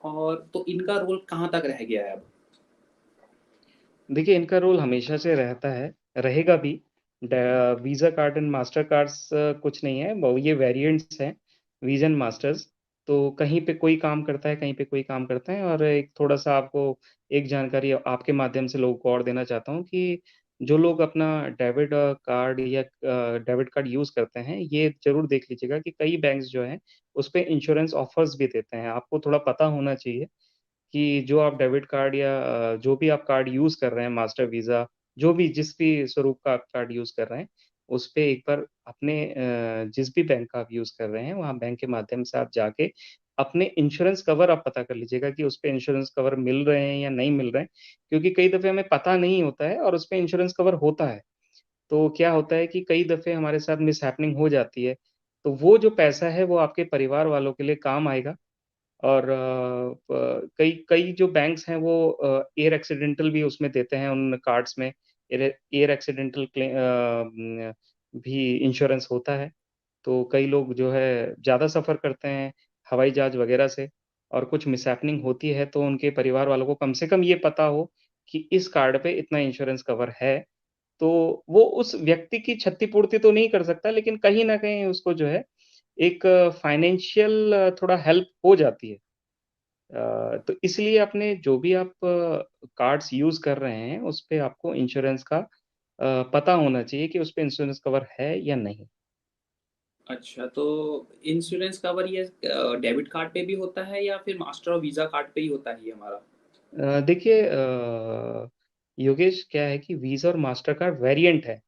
और तो इनका रोल कहाँ तक रह गया है अब? देखिए, इनका रोल हमेशा से रहता है, रहेगा भी। Visa card and master cards कुछ नहीं है, वो ये वेरिएंट्स हैं, वीज़ा एंड मास्टर्स। तो कहीं पे कोई काम करता है, कहीं पे कोई काम करता है और एक थोड़ा-सा आपको एक जानकारी आपके माध्यम से लोगों को और देना चाहता हूँ कि जो लोग अपना डेबिट कार्ड या डेबिट कार्ड यूज़ करते हैं, ये ज़रूर देख लीजिएगा कि कई बैंक्स जो हैं, उसपे इंश्योरेंस ऑफ़र्स भी देते हैं। आपको थोड़ा पता होना चाहिए कि जो आप डेबिट कार्ड या जो भी आप कार्ड यूज़ कर रहे हैं, मास्टर, वीज़ा, जो भी जिस भी स्वरूप का आप कार्ड यूज़ कर रहे हैं, उसपे एक बार अपने जिस भी बैंक का आप यूज़ कर रहे हैं, वहाँ बैंक के माध्यम से आप जाके अपने इंश्योरेंस कवर आप पता कर लीजिएगा कि उसपे इंश्योरेंस कवर मिल रहे हैं या नहीं मिल रहे हैं। क्योंकि कई दफ़े हमें पता नहीं होता है और उसपे इंश्योरेंस कवर होता है। तो क्या होता है कि कई दफ़े हमारे साथ मिसहैपनिंग हो जाती है। तो वो जो पैसा है, वो आपके परिवार वालों के लिए काम आएगा। और कई कई जो बैंक्स हैं वो एयर एक्सीडेंटल भी उसमें देते हैं उन कार्ड्स में। एयर एक्सीडेंटल भी इंश्योरेंस होता है। तो कई लोग जो है ज़्यादा सफ़र करते हैं हवाई जहाज़ वग़ैरह से और कुछ मिसहैपनिंग होती है तो उनके परिवार वालों को कम से कम ये पता हो कि इस कार्ड पे इतना इंश्योरेंस कवर है। तो वो उस व्यक्ति की क्षतिपूर्ति तो नहीं कर सकता, लेकिन कहीं न कहीं उसको जो है एक फाइनेंशियल थोड़ा हेल्प हो जाती है। तो इसलिए अपने जो भी आप कार्ड्स यूज़ कर रहे हैं, उसपे आपको इंश्योरेंस का पता होना चाहिए कि उसपे इंश्योरेंस कवर है या नहीं। अच्छा, तो इंश्योरेंस कवर ये डेबिट कार्ड पे भी होता है या फिर मास्टर और वीज़ा कार्ड पे ही होता है ये हमारा? देखिए योगेश क्या है कि वीज़ा और मास्टरकार्ड वेरिएंट है।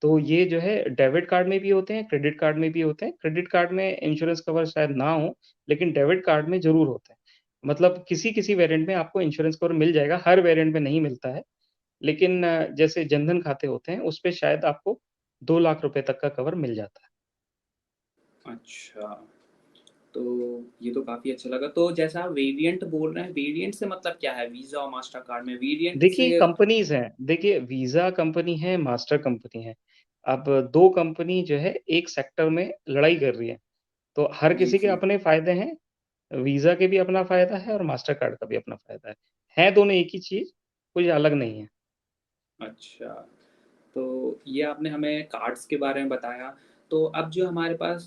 तो ये जो है डेबिट कार्ड में भी होते हैं, क्रेडिट कार्ड में भी होते हैं। क्रेडिट कार्ड में इंश्योरेंस कवर शायद ना हो, लेकिन डेबिट कार्ड में ज़रूर होता है। मतलब किसी-किसी वेरिएंट में आपको इंश्योरेंस कवर मिल जाएगा, हर वेरिएंट में नहीं मिलता है। लेकिन जैसे जनधन खाते होते हैं, उसपे शायद आपको 2 लाख रुपए तक का कवर मिल जाता है। अच्छा, तो ये तो काफ़ी अच्छा लगा। तो जैसा आप वेरिएंट बोल रहे हैं, वेरिएंट से मतलब क्या है? वीज़ा और मास्टर कार्ड में वेरिएंट देखिए से कंपनीज़ हैं, देखिए वीज़ा कंपनी है, मास्टर कंपनी है। अब 2 कंपनी जो है एक सेक्टर में लड़ाई कर रही है। तो हर जी, किसी के जी। अपने फ़ायदे हैं, वीज़ा के भी अपना फ़ायदा है और मास्टरकार्ड का भी अपना फ़ायदा है। हैं दोनों एक ही चीज़, कोई अलग नहीं है। अच्छा, तो ये आपने हमें कार्ड्स के बारे में बताया। तो अब जो हमारे पास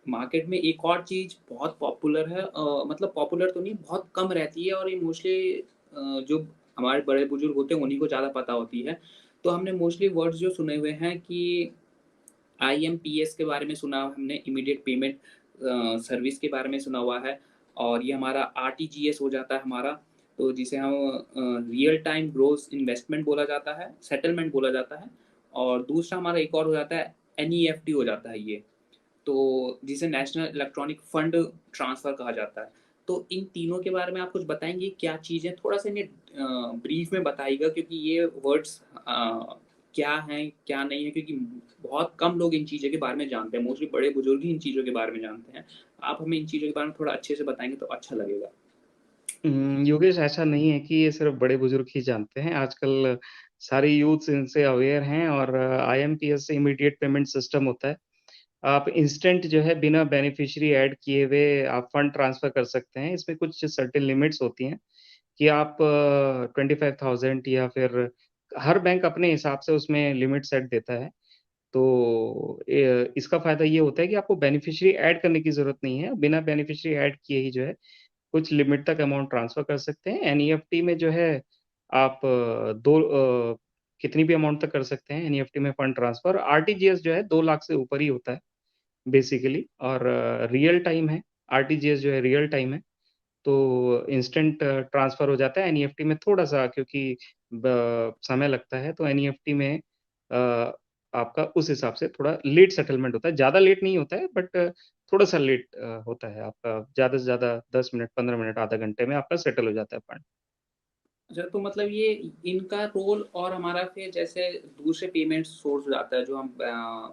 मार्केट में एक और चीज़ बहुत पॉपुलर है, मतलब पॉपुलर तो नहीं, बहुत कम रहती है और ये मोस्टली जो हमारे बड़े-बुजुर्ग होते हैं उन्हीं को ज़्यादा पता होती है। तो हमने मोस्टली वर्ड्स जो सुने हुए हैं कि आईएमपीएस के बारे में सुना हमने, इमीडिएट पेमेंट सर्विस के बारे में सुना हुआ है, और ये हमारा आरटीजीएस हो जाता है हमारा, तो जिसे हम रियल टाइम ग्रोस इन्वेस्टमेंट बोला जाता है, सेटलमेंट बोला जाता है। और दूसरा हमारा एक और हो जाता है, एनईएफटी हो जाता है ये, तो जिसे नेशनल इलेक्ट्रॉनिक फंड ट्रांसफ़र कहा जाता है। तो इन तीनों के बारे में आप कुछ बताएँगे क्या चीज़ है? थोड़ा-सा इन्हें ब्रीफ में बताइएगा, क्योंकि ये वर्ड्स क्या हैं, क्या नहीं है, क्योंकि बहुत कम लोग इन चीज़ों के बारे में जानते हैं, मोस्टली बड़े-बुजुर्ग ही इन चीज़ों के बारे में जानते हैं। आप हमें इन चीज़ों के बारे में थोड़ा अच्छे से बताएँगे तो अच्छा लगेगा। योगेश ऐसा नहीं है कि ये सिर्फ़ बड़े-बुज़ुर्ग ही जानते हैं, आजकल सारे यूथ्स इनसे अवेयर हैं और आईएमपीएस से इमीडिएट पेमेंट सिस्टम होता है। आप इंस्टेंट जो है बिना बेनिफिशियरी ऐड किए हुए आप फंड ट्रांसफ़र कर सकते हैं। इसमें कुछ सर्टेन लिमिट्स होती हैं कि आप 25,000 या फिर हर बैंक अपने हिसाब से उसमें लिमिट सेट देता है। तो इसका फ़ायदा ये होता है कि आपको बेनिफिशियरी ऐड करने की ज़रूरत नहीं है। बिना बेनिफिशियरी ऐड किए ही जो है कुछ लिमिट तक अमाउंट ट्रांसफ़र कर सकते हैं। एनईएफटी में जो है आप कितनी भी अमाउंट तक कर सकते हैं एनईएफटी में फंड ट्रांसफ़र। आरटीजीएस जो है 2 लाख से ऊपर ही होता है बेसिकली और रियल टाइम है। आरटीजीएस जो है रियल टाइम है, तो इंस्टेंट ट्रांसफ़र हो जाता है। एनईएफटी में थोड़ा-सा क्योंकि समय लगता है, तो एनईएफटी में अ, आपका उस हिसाब से थोड़ा लेट सेटलमेंट होता है। ज़्यादा लेट नहीं होता है बट थोड़ा-सा लेट होता है आपका ज़्यादा से ज़्यादा 10 मिनट, 15 मिनट, आधा घंटे में आपका सेटल हो जाता है फंड। अच्छा, तो मतलब ये इनका रोल और हमारा फिर जैसे दूसरे पेमेंट सोर्स हो जाता है जो हम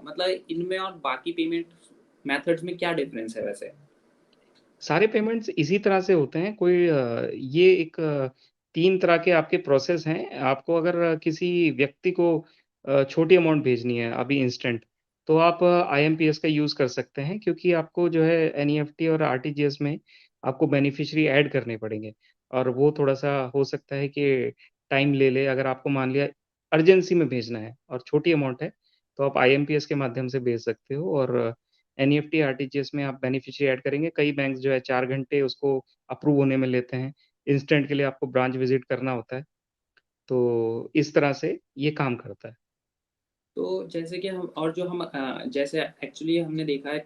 मतलब इनमें और बाकी पेमेंट मेथड्स में क्या डिफरेंस है वैसे? सारे पेमेंट्स इसी तरह से होते हैं, कोई ये एक 3 तरह के आपके प्रोसेस हैं। आपको अगर किसी व्यक्ति को छोटी अमाउंट भेजनी है अभी इंस्टेंट, तो आप आईएमपीएस का यूज़ कर सकते हैं क्योंकि आपको जो है एनईएफटी और आरटीजीएस में आपको बेनिफिशियरी ऐड करने पड़ेंगे और वो थोड़ा-सा हो सकता है कि टाइम ले ले। अगर आपको मान लिया अर्जेंसी में भेजना है और छोटी अमाउंट है, तो आप आईएमपीएस के माध्यम से भेज सकते हो और एनईएफटी, आरटीजीएस में आप बेनिफिशियरी ऐड करेंगे, कई बैंक्स जो है 4 घंटे उसको अप्रूव होने में लेते हैं। इंस्टेंट के लिए आपको ब्रांच विज़िट करना होता है। तो इस तरह से ये काम करता है। तो जैसे कि हम और जो हम जैसे एक्चुअली हमने देखा है,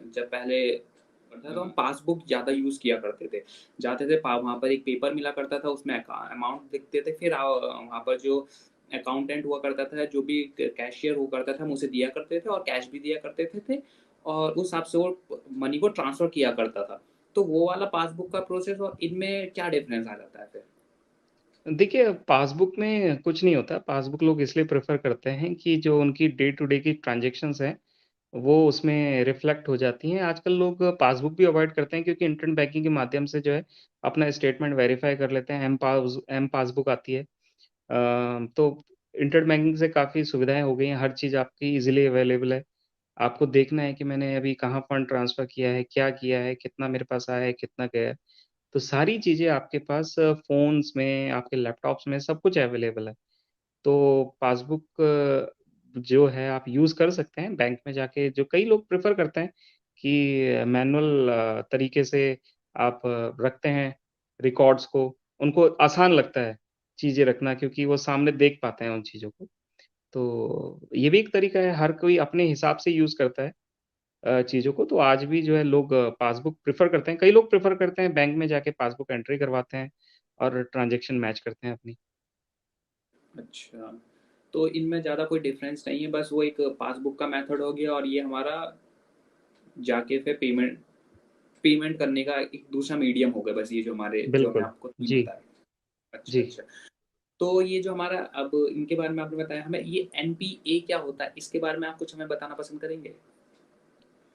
जब पहले होता था तो हम पासबुक ज़्यादा यूज़ किया करते थे। जाते थे पा वहाँ पर एक पेपर मिला करता था, उसमें अमाउंट लिखते थे, फिर वहाँ पर जो अकाउंटेंट हुआ करता था, जो भी कैशियर हुआ करता था, हम उसे दिया करते थे और कैश भी दिया करते थे और उस हिसाब से वो मनी को ट्रांसफ़र किया करता था। तो वो वाला पासबुक का प्रोसेस और इनमें क्या डिफ़रेंस आ जाता है फिर? देखिए, पासबुक में कुछ नहीं होता। पासबुक लोग इसलिए प्रेफ़र करते हैं कि जो उनकी डे टू डे की ट्रांज़ैक्शंस हैं, वो उसमें रिफ्लेक्ट हो जाती हैं। आजकल लोग पासबुक भी अवॉइड करते हैं क्योंकि इंटरनेट बैंकिंग के माध्यम से जो है, अपना स्टेटमेंट वेरीफ़ाई कर लेते हैं। एम पासबुक आती है। तो इंटरनेट बैंकिंग से काफ़ी सुविधाएँ हो गई हैं, हर चीज़ आपकी ईज़िली अवेलेबल है। आपको देखना है कि मैंने अभी कहाँ फंड ट्रांसफ़र किया है, क्या किया है, कितना मेरे पास आया है, कितना गया है। तो सारी चीज़ें आपके पास फ़ोन्स में, आपके लैपटॉप्स में सब कुछ अवेलेबल है। तो पासबुक जो है आप यूज़ कर सकते हैं बैंक में जाके, जो कई लोग प्रेफ़र करते हैं कि मैनुअल तरीके से आप रखते हैं रिकॉर्ड्स को, उनको आसान लगता है चीज़ें रखना क्योंकि वो सामने देख पाते हैं उन चीज़ों को। तो ये भी एक तरीका है, हर कोई अपने हिसाब से यूज़ करता है चीज़ों को, तो आज भी जो है लोग पासबुक प्रेफ़र करते हैं। कई लोग प्रेफ़र करते हैं बैंक में जाके पासबुक एंट्री करवाते हैं और ट्रांज़ैक्शन मैच करते हैं अपनी। अच्छा, तो इनमें ज़्यादा कोई डिफरेंस नहीं है, बस वो एक पासबुक का मेथड हो गया और ये हमारा जाके फिर पेमेंट पेमेंट करने का एक दूसरा मीडियम हो गया, बस ये जो हमारे जो हमने बिल्कुल। आपको थीम जी, बताया। अच्छा, जी। अच्छा। तो ये जो हमारा अब इनके बारे में आपने बताया, हमें ये एनपीए क्या होता है, इसके बारे में आप कुछ हमें बताना पसंद करेंगे?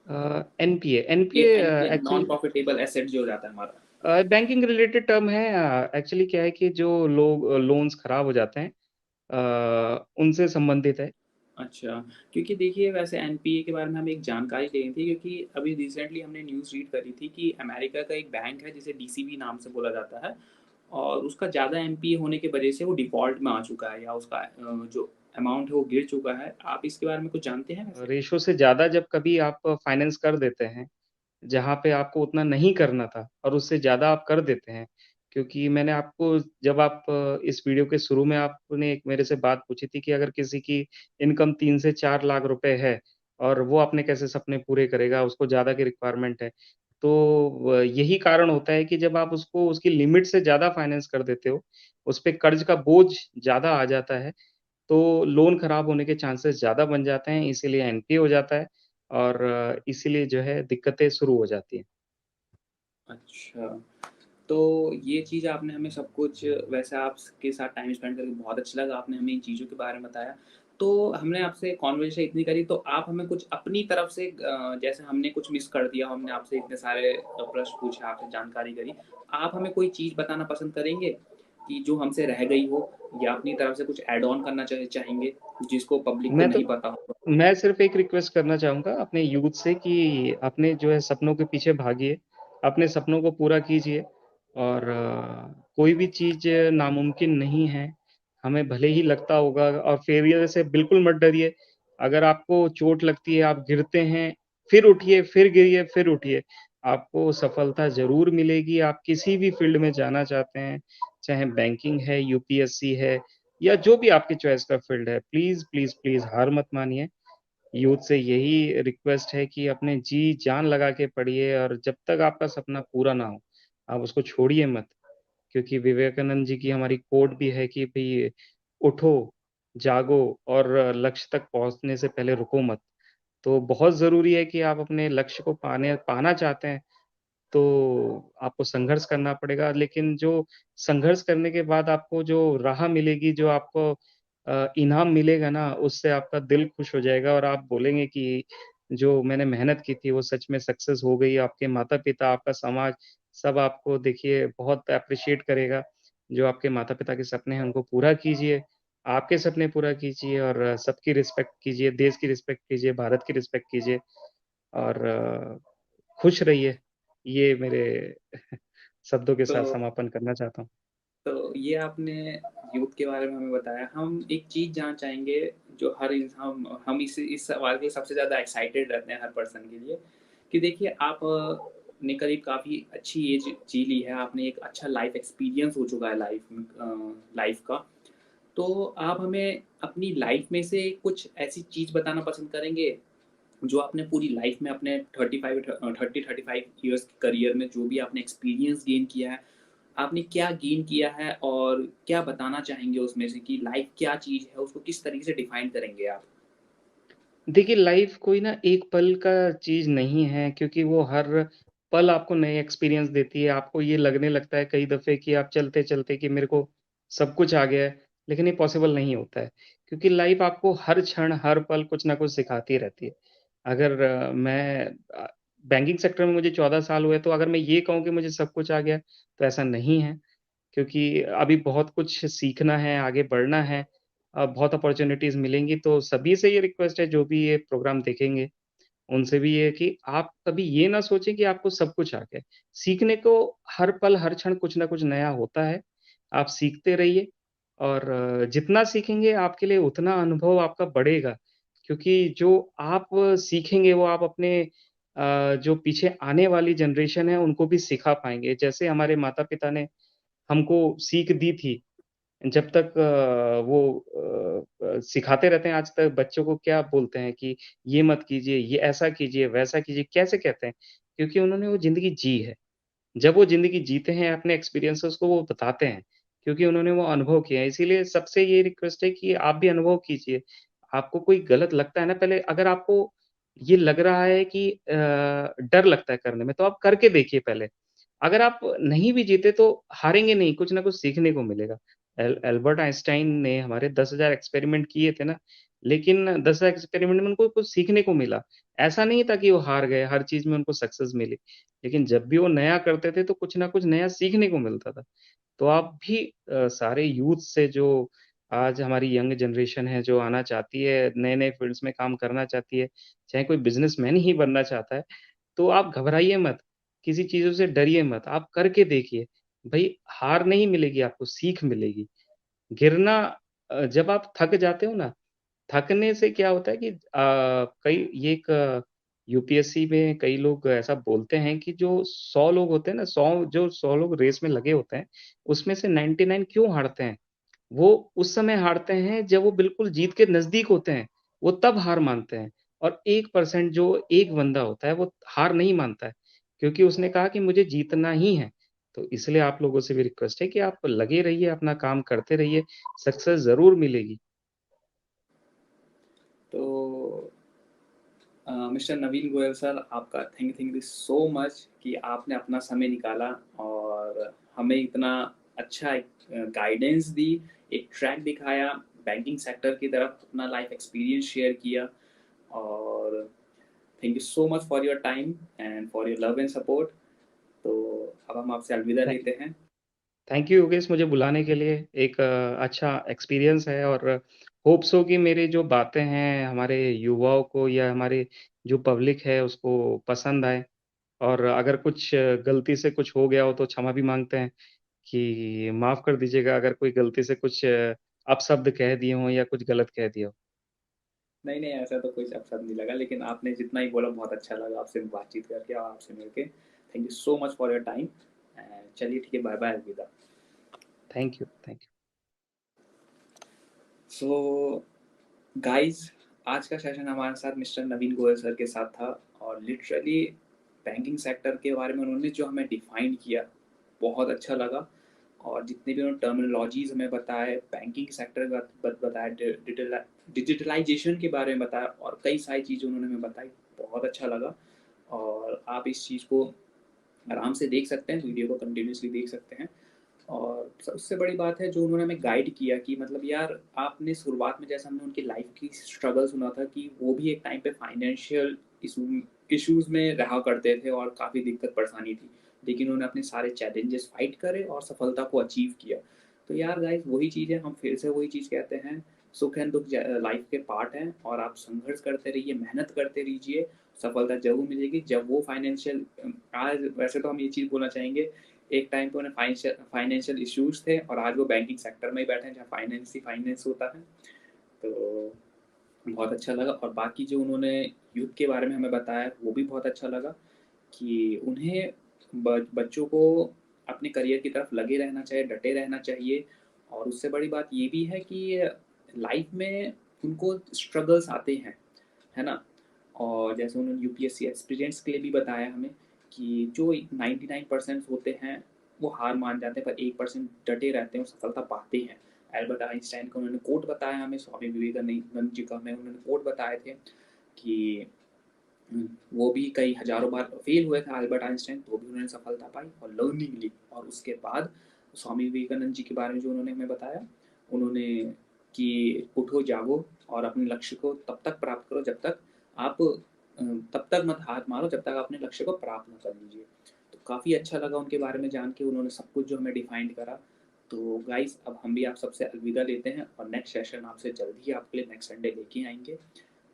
एनपीए ये NPA NPA non actually profitable asset जो हो जाता है हमारा। बैंकिंग रिलेटेड टर्म है। एक्चुअली क्या है कि जो लोग लोन्स खराब हो जाते हैं उनसे संबंधित है। अच्छा, क्योंकि देखिए वैसे एनपीए के बारे में हमें एक जानकारी लेनी थी, क्योंकि अभी रिसेंटली हमने न्यूज़ रीड करी थी कि अमेरिका का एक बैंक है जिसे डीसीबी नाम से बोला जाता है, और उसका ज़्यादा एनपीए होने की वजह से वो डिफ़ॉल्ट में आ चुका है, या उसका जो अमाउंट है वो गिर चुका है। आप इसके बारे में कुछ जानते हैं वैसे? रेशो से ज़्यादा जब कभी आप फाइनेंस कर देते हैं, जहाँ पे आपको उतना नहीं करना था और उससे ज़्यादा आप कर देते हैं, क्योंकि मैंने आपको जब आप इस वीडियो के शुरू में आपने एक मेरे से बात पूछी थी कि अगर किसी की इनकम 3 से 4 लाख रुपए है और वो अपने कैसे सपने पूरे करेगा, उसको ज़्यादा की रिक्वायरमेंट है। तो यही कारण होता है कि जब आप उसको उसकी लिमिट से ज़्यादा फाइनेंस कर देते हो, उस पे कर्ज़ का बोझ ज़्यादा आ जाता है, तो लोन खराब होने के चांसेस ज़्यादा बन जाते हैं, इसीलिए एनपीए हो जाता है और इसीलिए जो है दिक्कतें शुरू हो जाती हैं। अच्छा, तो ये चीज़ आपने हमें सब कुछ, वैसे आपके साथ टाइम स्पेंड करके बहुत अच्छा लगा, आपने हमें इन चीज़ों के बारे में बताया। तो हमने आपसे कॉन्वर्सेशन इतनी करी, तो आप हमें कुछ अपनी तरफ से जैसे हमने कुछ मिस कर दिया, हमने आपसे इतने सारे प्रश्न पूछे, आपसे जानकारी करी, आप हमें कोई चीज़ बताना पसंद करेंगे कि जो हमसे रह गई हो, या अपनी तरफ से कुछ ऐड ऑन करना चाहेंगे, जिसको पब्लिक को मैं तो नहीं पता हो? मैं सिर्फ़ एक रिक्वेस्ट करना चाहूँगा अपने यूथ से कि अपने जो है सपनों के पीछे भागिए, अपने सपनों को पूरा कीजिए और कोई भी चीज़ नामुमकिन नहीं है। हमें भले ही लगता होगा और फेलियर से बिल्कुल मत डरिए। अगर आपको चोट लगती है, आप गिरते हैं, फिर उठिए, फिर गिरिए, फिर उठिए। आपको सफलता ज़रूर मिलेगी। आप किसी भी फ़ील्ड में जाना चाहते हैं, चाहे बैंकिंग है, यूपीएससी है या जो भी आपकी चॉइस का फ़ील्ड है, प्लीज़, प्लीज़, प्लीज़ हार मत मानिए। यूथ से यही रिक्वेस्ट है कि अपने जी-जान लगा के पढ़िए और जब तक आपका सपना पूरा ना हो, आप उसको छोड़िए मत। क्योंकि विवेकानंद जी की हमारी कोट भी है कि भई उठो, जागो और लक्ष्य तक पहुँचने से पहले रुको मत। तो बहुत ज़रूरी है कि आप अपने लक्ष्य को पाना चाहते हैं तो आपको संघर्ष करना पड़ेगा, लेकिन जो संघर्ष करने के बाद आपको जो राह मिलेगी, जो आपको इनाम मिलेगा ना, उससे आपका दिल खुश हो जाएगा और आप बोलेंगे कि जो मैंने मेहनत की थी, वो सच में सक्सेस हो गई। आपके माता-पिता, आपका समाज, सब आपको देखिए बहुत एप्रिशिएट करेगा। जो आपके माता-पिता के सपने हैं, उनको पूरा कीजिए, आपके सपने पूरा कीजिए और सबकी रिस्पेक्ट कीजिए, देश की रिस्पेक्ट कीजिए, भारत की रिस्पेक्ट कीजिए और खुश रहिए। ये मेरे शब्दों के तो साथ समापन करना चाहता हूँ। तो ये आपने यूथ के बारे में हमें बताया। हम एक चीज़ जानना चाहेंगे, जो हर इंसान, हम इस सवाल के लिए सबसे ज़्यादा एक्साइटेड रहते हैं हर पर्सन के लिए, कि देखिए आप ने करीब काफ़ी अच्छी एज जी ली है, आपने एक अच्छा लाइफ एक्सपीरियंस हो चुका है लाइफ का। तो आप हमें अपनी लाइफ में से कुछ ऐसी चीज़ बताना पसंद करेंगे, जो आपने पूरी लाइफ में अपने 35 ईयर्स के करियर में जो भी आपने एक्सपीरियंस गेन किया है, आपने क्या गेन किया है, और क्या बताना चाहेंगे उसमें से कि लाइफ क्या चीज़ है, उसको किस तरीके से डिफाइन करेंगे आप? देखिए, लाइफ़ कोई ना एक पल का चीज़ नहीं है क्योंकि वो हर पल आपको नए एक्सपीरियंस देती है। आपको ये लगने लगता है कई दफ़े कि आप चलते-चलते कि मेरे को सब कुछ आ गया है, लेकिन ये पॉसिबल नहीं होता है। क्योंकि लाइफ़ आपको हर क्षण, हर पल कुछ ना कुछ सिखाती रहती है। अगर बैंकिंग सेक्टर में मुझे 14 साल हुए, तो अगर मैं ये कहूँ कि मुझे सब कुछ आ गया, तो ऐसा नहीं है। क्योंकि अभी बहुत कुछ सीखना है, आगे बढ़ना है। बहुत अपॉर्च्युनिटीज़ मिलेंगी, तो सभी से ये रिक्वेस्ट है जो भी ये प्रोग्राम देखेंगे, उनसे भी ये है कि आप कभी ये ना सोचें कि आपको सब कुछ आ गया है। सीखने को हर पल, हर क्षण कुछ ना कुछ नया होता है। आप सीखते रहिए और जितना सीखेंगे आपके लिए उतना अनुभव आपका बढ़ेगा, क्योंकि जो आप सीखेंगे वो आप अपने जो पीछे आने वाली जनरेशन है उनको भी सिखा पाएँगे। जैसे हमारे माता-पिता ने हमको सीख दी थी, जब तक सिखाते रहते हैं आज तक बच्चों को क्या बोलते हैं कि ये मत कीजिए, ये ऐसा कीजिए, वैसा कीजिए, कैसे कहते हैं? क्योंकि उन्होंने वो ज़िंदगी जी है। जब वो ज़िंदगी जीते हैं, अपने एक्सपीरियंसेस को वो बताते हैं, क्योंकि उन्होंने वो अनुभव किया है। इसीलिए सबसे ये रिक्वेस्ट है कि आप भी अनुभव कीजिए। आपको कोई गलत लगता है ना, पहले अगर आपको ये लग रहा है कि डर लगता है करने में, तो आप करके देखिए पहले। अगर आप नहीं भी जीते तो हारेंगे नहीं, कुछ ना कुछ सीखने को मिलेगा। एल्बर्ट आइंस्टाइन ने हमारे 10,000 एक्सपेरिमेंट किए थे ना, लेकिन 10,000 एक्सपेरिमेंट में उनको कुछ सीखने को मिला। ऐसा नहीं था कि वो हार गए, हर चीज़ में उनको सक्सेस मिली। लेकिन जब भी वो नया करते थे तो कुछ ना कुछ नया सीखने को मिलता था। तो आप भी सारे यूथ से जो आज हमारी यंग जनरेशन है जो आना चाहती है, नए-नए फ़ील्ड्स में काम करना चाहती है, चाहे कोई बिज़नेसमैन ही बनना चाहता है, तो आप घबराइए मत, किसी चीज़ों से डरिए मत, आप करके देखिए। भई हार नहीं मिलेगी आपको, सीख मिलेगी। गिरना जब आप थक जाते हो ना, थकने से क्या होता है कि कई ये एक यूपीएससी में कई लोग ऐसा बोलते हैं कि जो 100 लोग होते हैं ना, 100 लोग रेस में लगे होते हैं, उसमें से 99 क्यों हारते हैं? वो उस समय हारते हैं जब वो बिल्कुल जीत के नज़दीक होते हैं, वो तब हार मानते हैं और 1% जो एक बंदा होता है, वो हार नहीं मानता है, क्योंकि उसने कहा कि मुझे जीतना ही है। तो इसलिए आप लोगों से भी रिक्वेस्ट है कि आप लगे रहिए, अपना काम करते रहिए, सक्सेस ज़रूर मिलेगी। तो मिस्टर नवीन गोयल सर, आपका थैंक यू सो मच कि आपने अपना समय निकाला और हमें इतना अच्छा एक गाइडेंस दी, एक ट्रैक दिखाया, बैंकिंग सेक्टर की तरफ अपना लाइफ एक्सपीरियंस शेयर किया। और thank you so much for your time and for your love and support. तो अब हम आपसे अलविदा थैंक लेते हैं। थैंक यू योगेश मुझे बुलाने के लिए। एक अच्छा एक्सपीरियंस है और होप्स हो कि मेरी जो बातें हैं हमारे युवाओं को या हमारे जो पब्लिक है उसको पसंद आए। और अगर कुछ गलती से कुछ हो गया हो तो क्षमा भी माँगते हैं कि माफ़ कर दीजिएगा अगर कोई गलती से कुछ अपशब्द कह दिए हों या कुछ गलत कह दिया हो। नहीं नहीं, ऐसा तो कुछ अपशब्द नहीं लगा, लेकिन आपने जितना ही बोला बहुत अच्छा लगा आपसे बातचीत करके और आपसे मिलके। Thank you so much for your time. चलिए ठीक है, बाय बाय, अलविदा। Thank you, thank you. So guys, आज का सेशन हमारे साथ मिस्टर नवीन गोयल सर के साथ था और लिटरली बैंकिंग सेक्टर के बारे में उन्होंने जो हमें डिफाइन किया, बहुत अच्छा लगा। और जितने भी उन्होंने टर्मिनोलॉजीज हमें बताए, बैंकिंग सेक्टर का बताया, डिजिटलाइजेशन के बारे में बताया और कई सारी चीज़ें उन्होंने हमें बताई, बहुत अच्छा लगा। और आप इस चीज़ को आराम से देख सकते हैं, वीडियो को कंटिन्यूसली देख सकते हैं। और सबसे बड़ी बात है जो उन्होंने हमें गाइड किया कि मतलब यार, आपने शुरुआत में जैसा हमने उनकी लाइफ की स्ट्रगल सुना था कि वो भी एक टाइम पे फाइनेंशियल इश्यूज में रहा करते थे और काफ़ी दिक्कत परेशानी थी, लेकिन उन्होंने अपने सारे चैलेंजेस फाइट करे और सफलता को अचीव किया। तो यार गाइस, वही चीज़ है, हम फिर से वही चीज़ कहते हैं, सुख एंड दुख लाइफ के पार्ट हैं और आप संघर्ष करते रहिए, मेहनत करते रहिए, सफलता जरूर मिलेगी। जब वो फाइनेंशियल, आज वैसे तो हम ये चीज़ बोलना चाहेंगे, एक टाइम पे उन्हें फाइनेंशियल इश्यूज थे और आज वो बैंकिंग सेक्टर में ही बैठे हैं जहाँ फाइनेंस ही फाइनेंस होता है। तो बहुत अच्छा लगा। और बाकी जो उन्होंने यूथ के बारे में हमें बताया वो भी बहुत अच्छा लगा कि उन्हें बच्चों को अपने करियर की तरफ लगे रहना चाहिए, डटे रहना चाहिए। और उससे बड़ी बात ये भी है कि लाइफ में उनको स्ट्रगल्स आते हैं, है ना। और जैसे उन्होंने यूपीएससी एक्सपीरियंस के लिए भी बताया हमें कि जो 99% होते हैं वो हार मान जाते हैं, पर 1% डटे रहते हैं और सफलता पाते हैं। एल्बर्ट आइंस्टाइन का उन्होंने कोट बताया हमें, स्वामी विवेकानंद जी का हमें उन्होंने कोट बताए थे कि वो भी कई हजारों बार फेल हुए थे एल्बर्ट आइंस्टाइन, तो भी उन्होंने सफलता पाई और लर्निंग ली। और उसके बाद स्वामी विवेकानंद जी के बारे में जो उन्होंने हमें बताया, उन्होंने कि उठो जागो और अपने लक्ष्य को तब तक प्राप्त करो जब तक आप तब तक मत हाथ मारो जब तक अपने लक्ष्य को प्राप्त न कर लीजिए। तो काफ़ी अच्छा लगा उनके बारे में जान के, उन्होंने सब कुछ जो हमें डिफाइन करा। तो गाइस, अब हम भी आप सबसे अलविदा लेते हैं और नेक्स्ट सेशन आपसे जल्द ही आपके लिए नेक्स्ट संडे लेके आएंगे।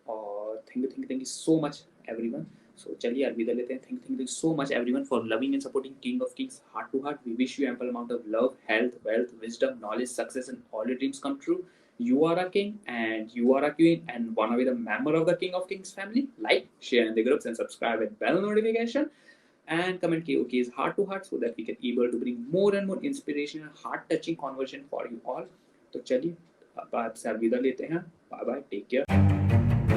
और और thank you so much everyone. So चलिए अलविदा लेते हैं. Thank you so much everyone for loving and supporting king of kings heart to heart. We wish you ample amount of love, health, wealth, wisdom, knowledge, success and all your dreams come true. You are a king and you are a queen and wanna be the member of the King of Kings family. Like, share in the groups and subscribe with bell notification and comment KOK's heart to heart so that we can able to bring more and more inspiration and heart touching conversation for you all. तो चलिए अब आपसे अलविदा लेते हैं. Bye bye, take care.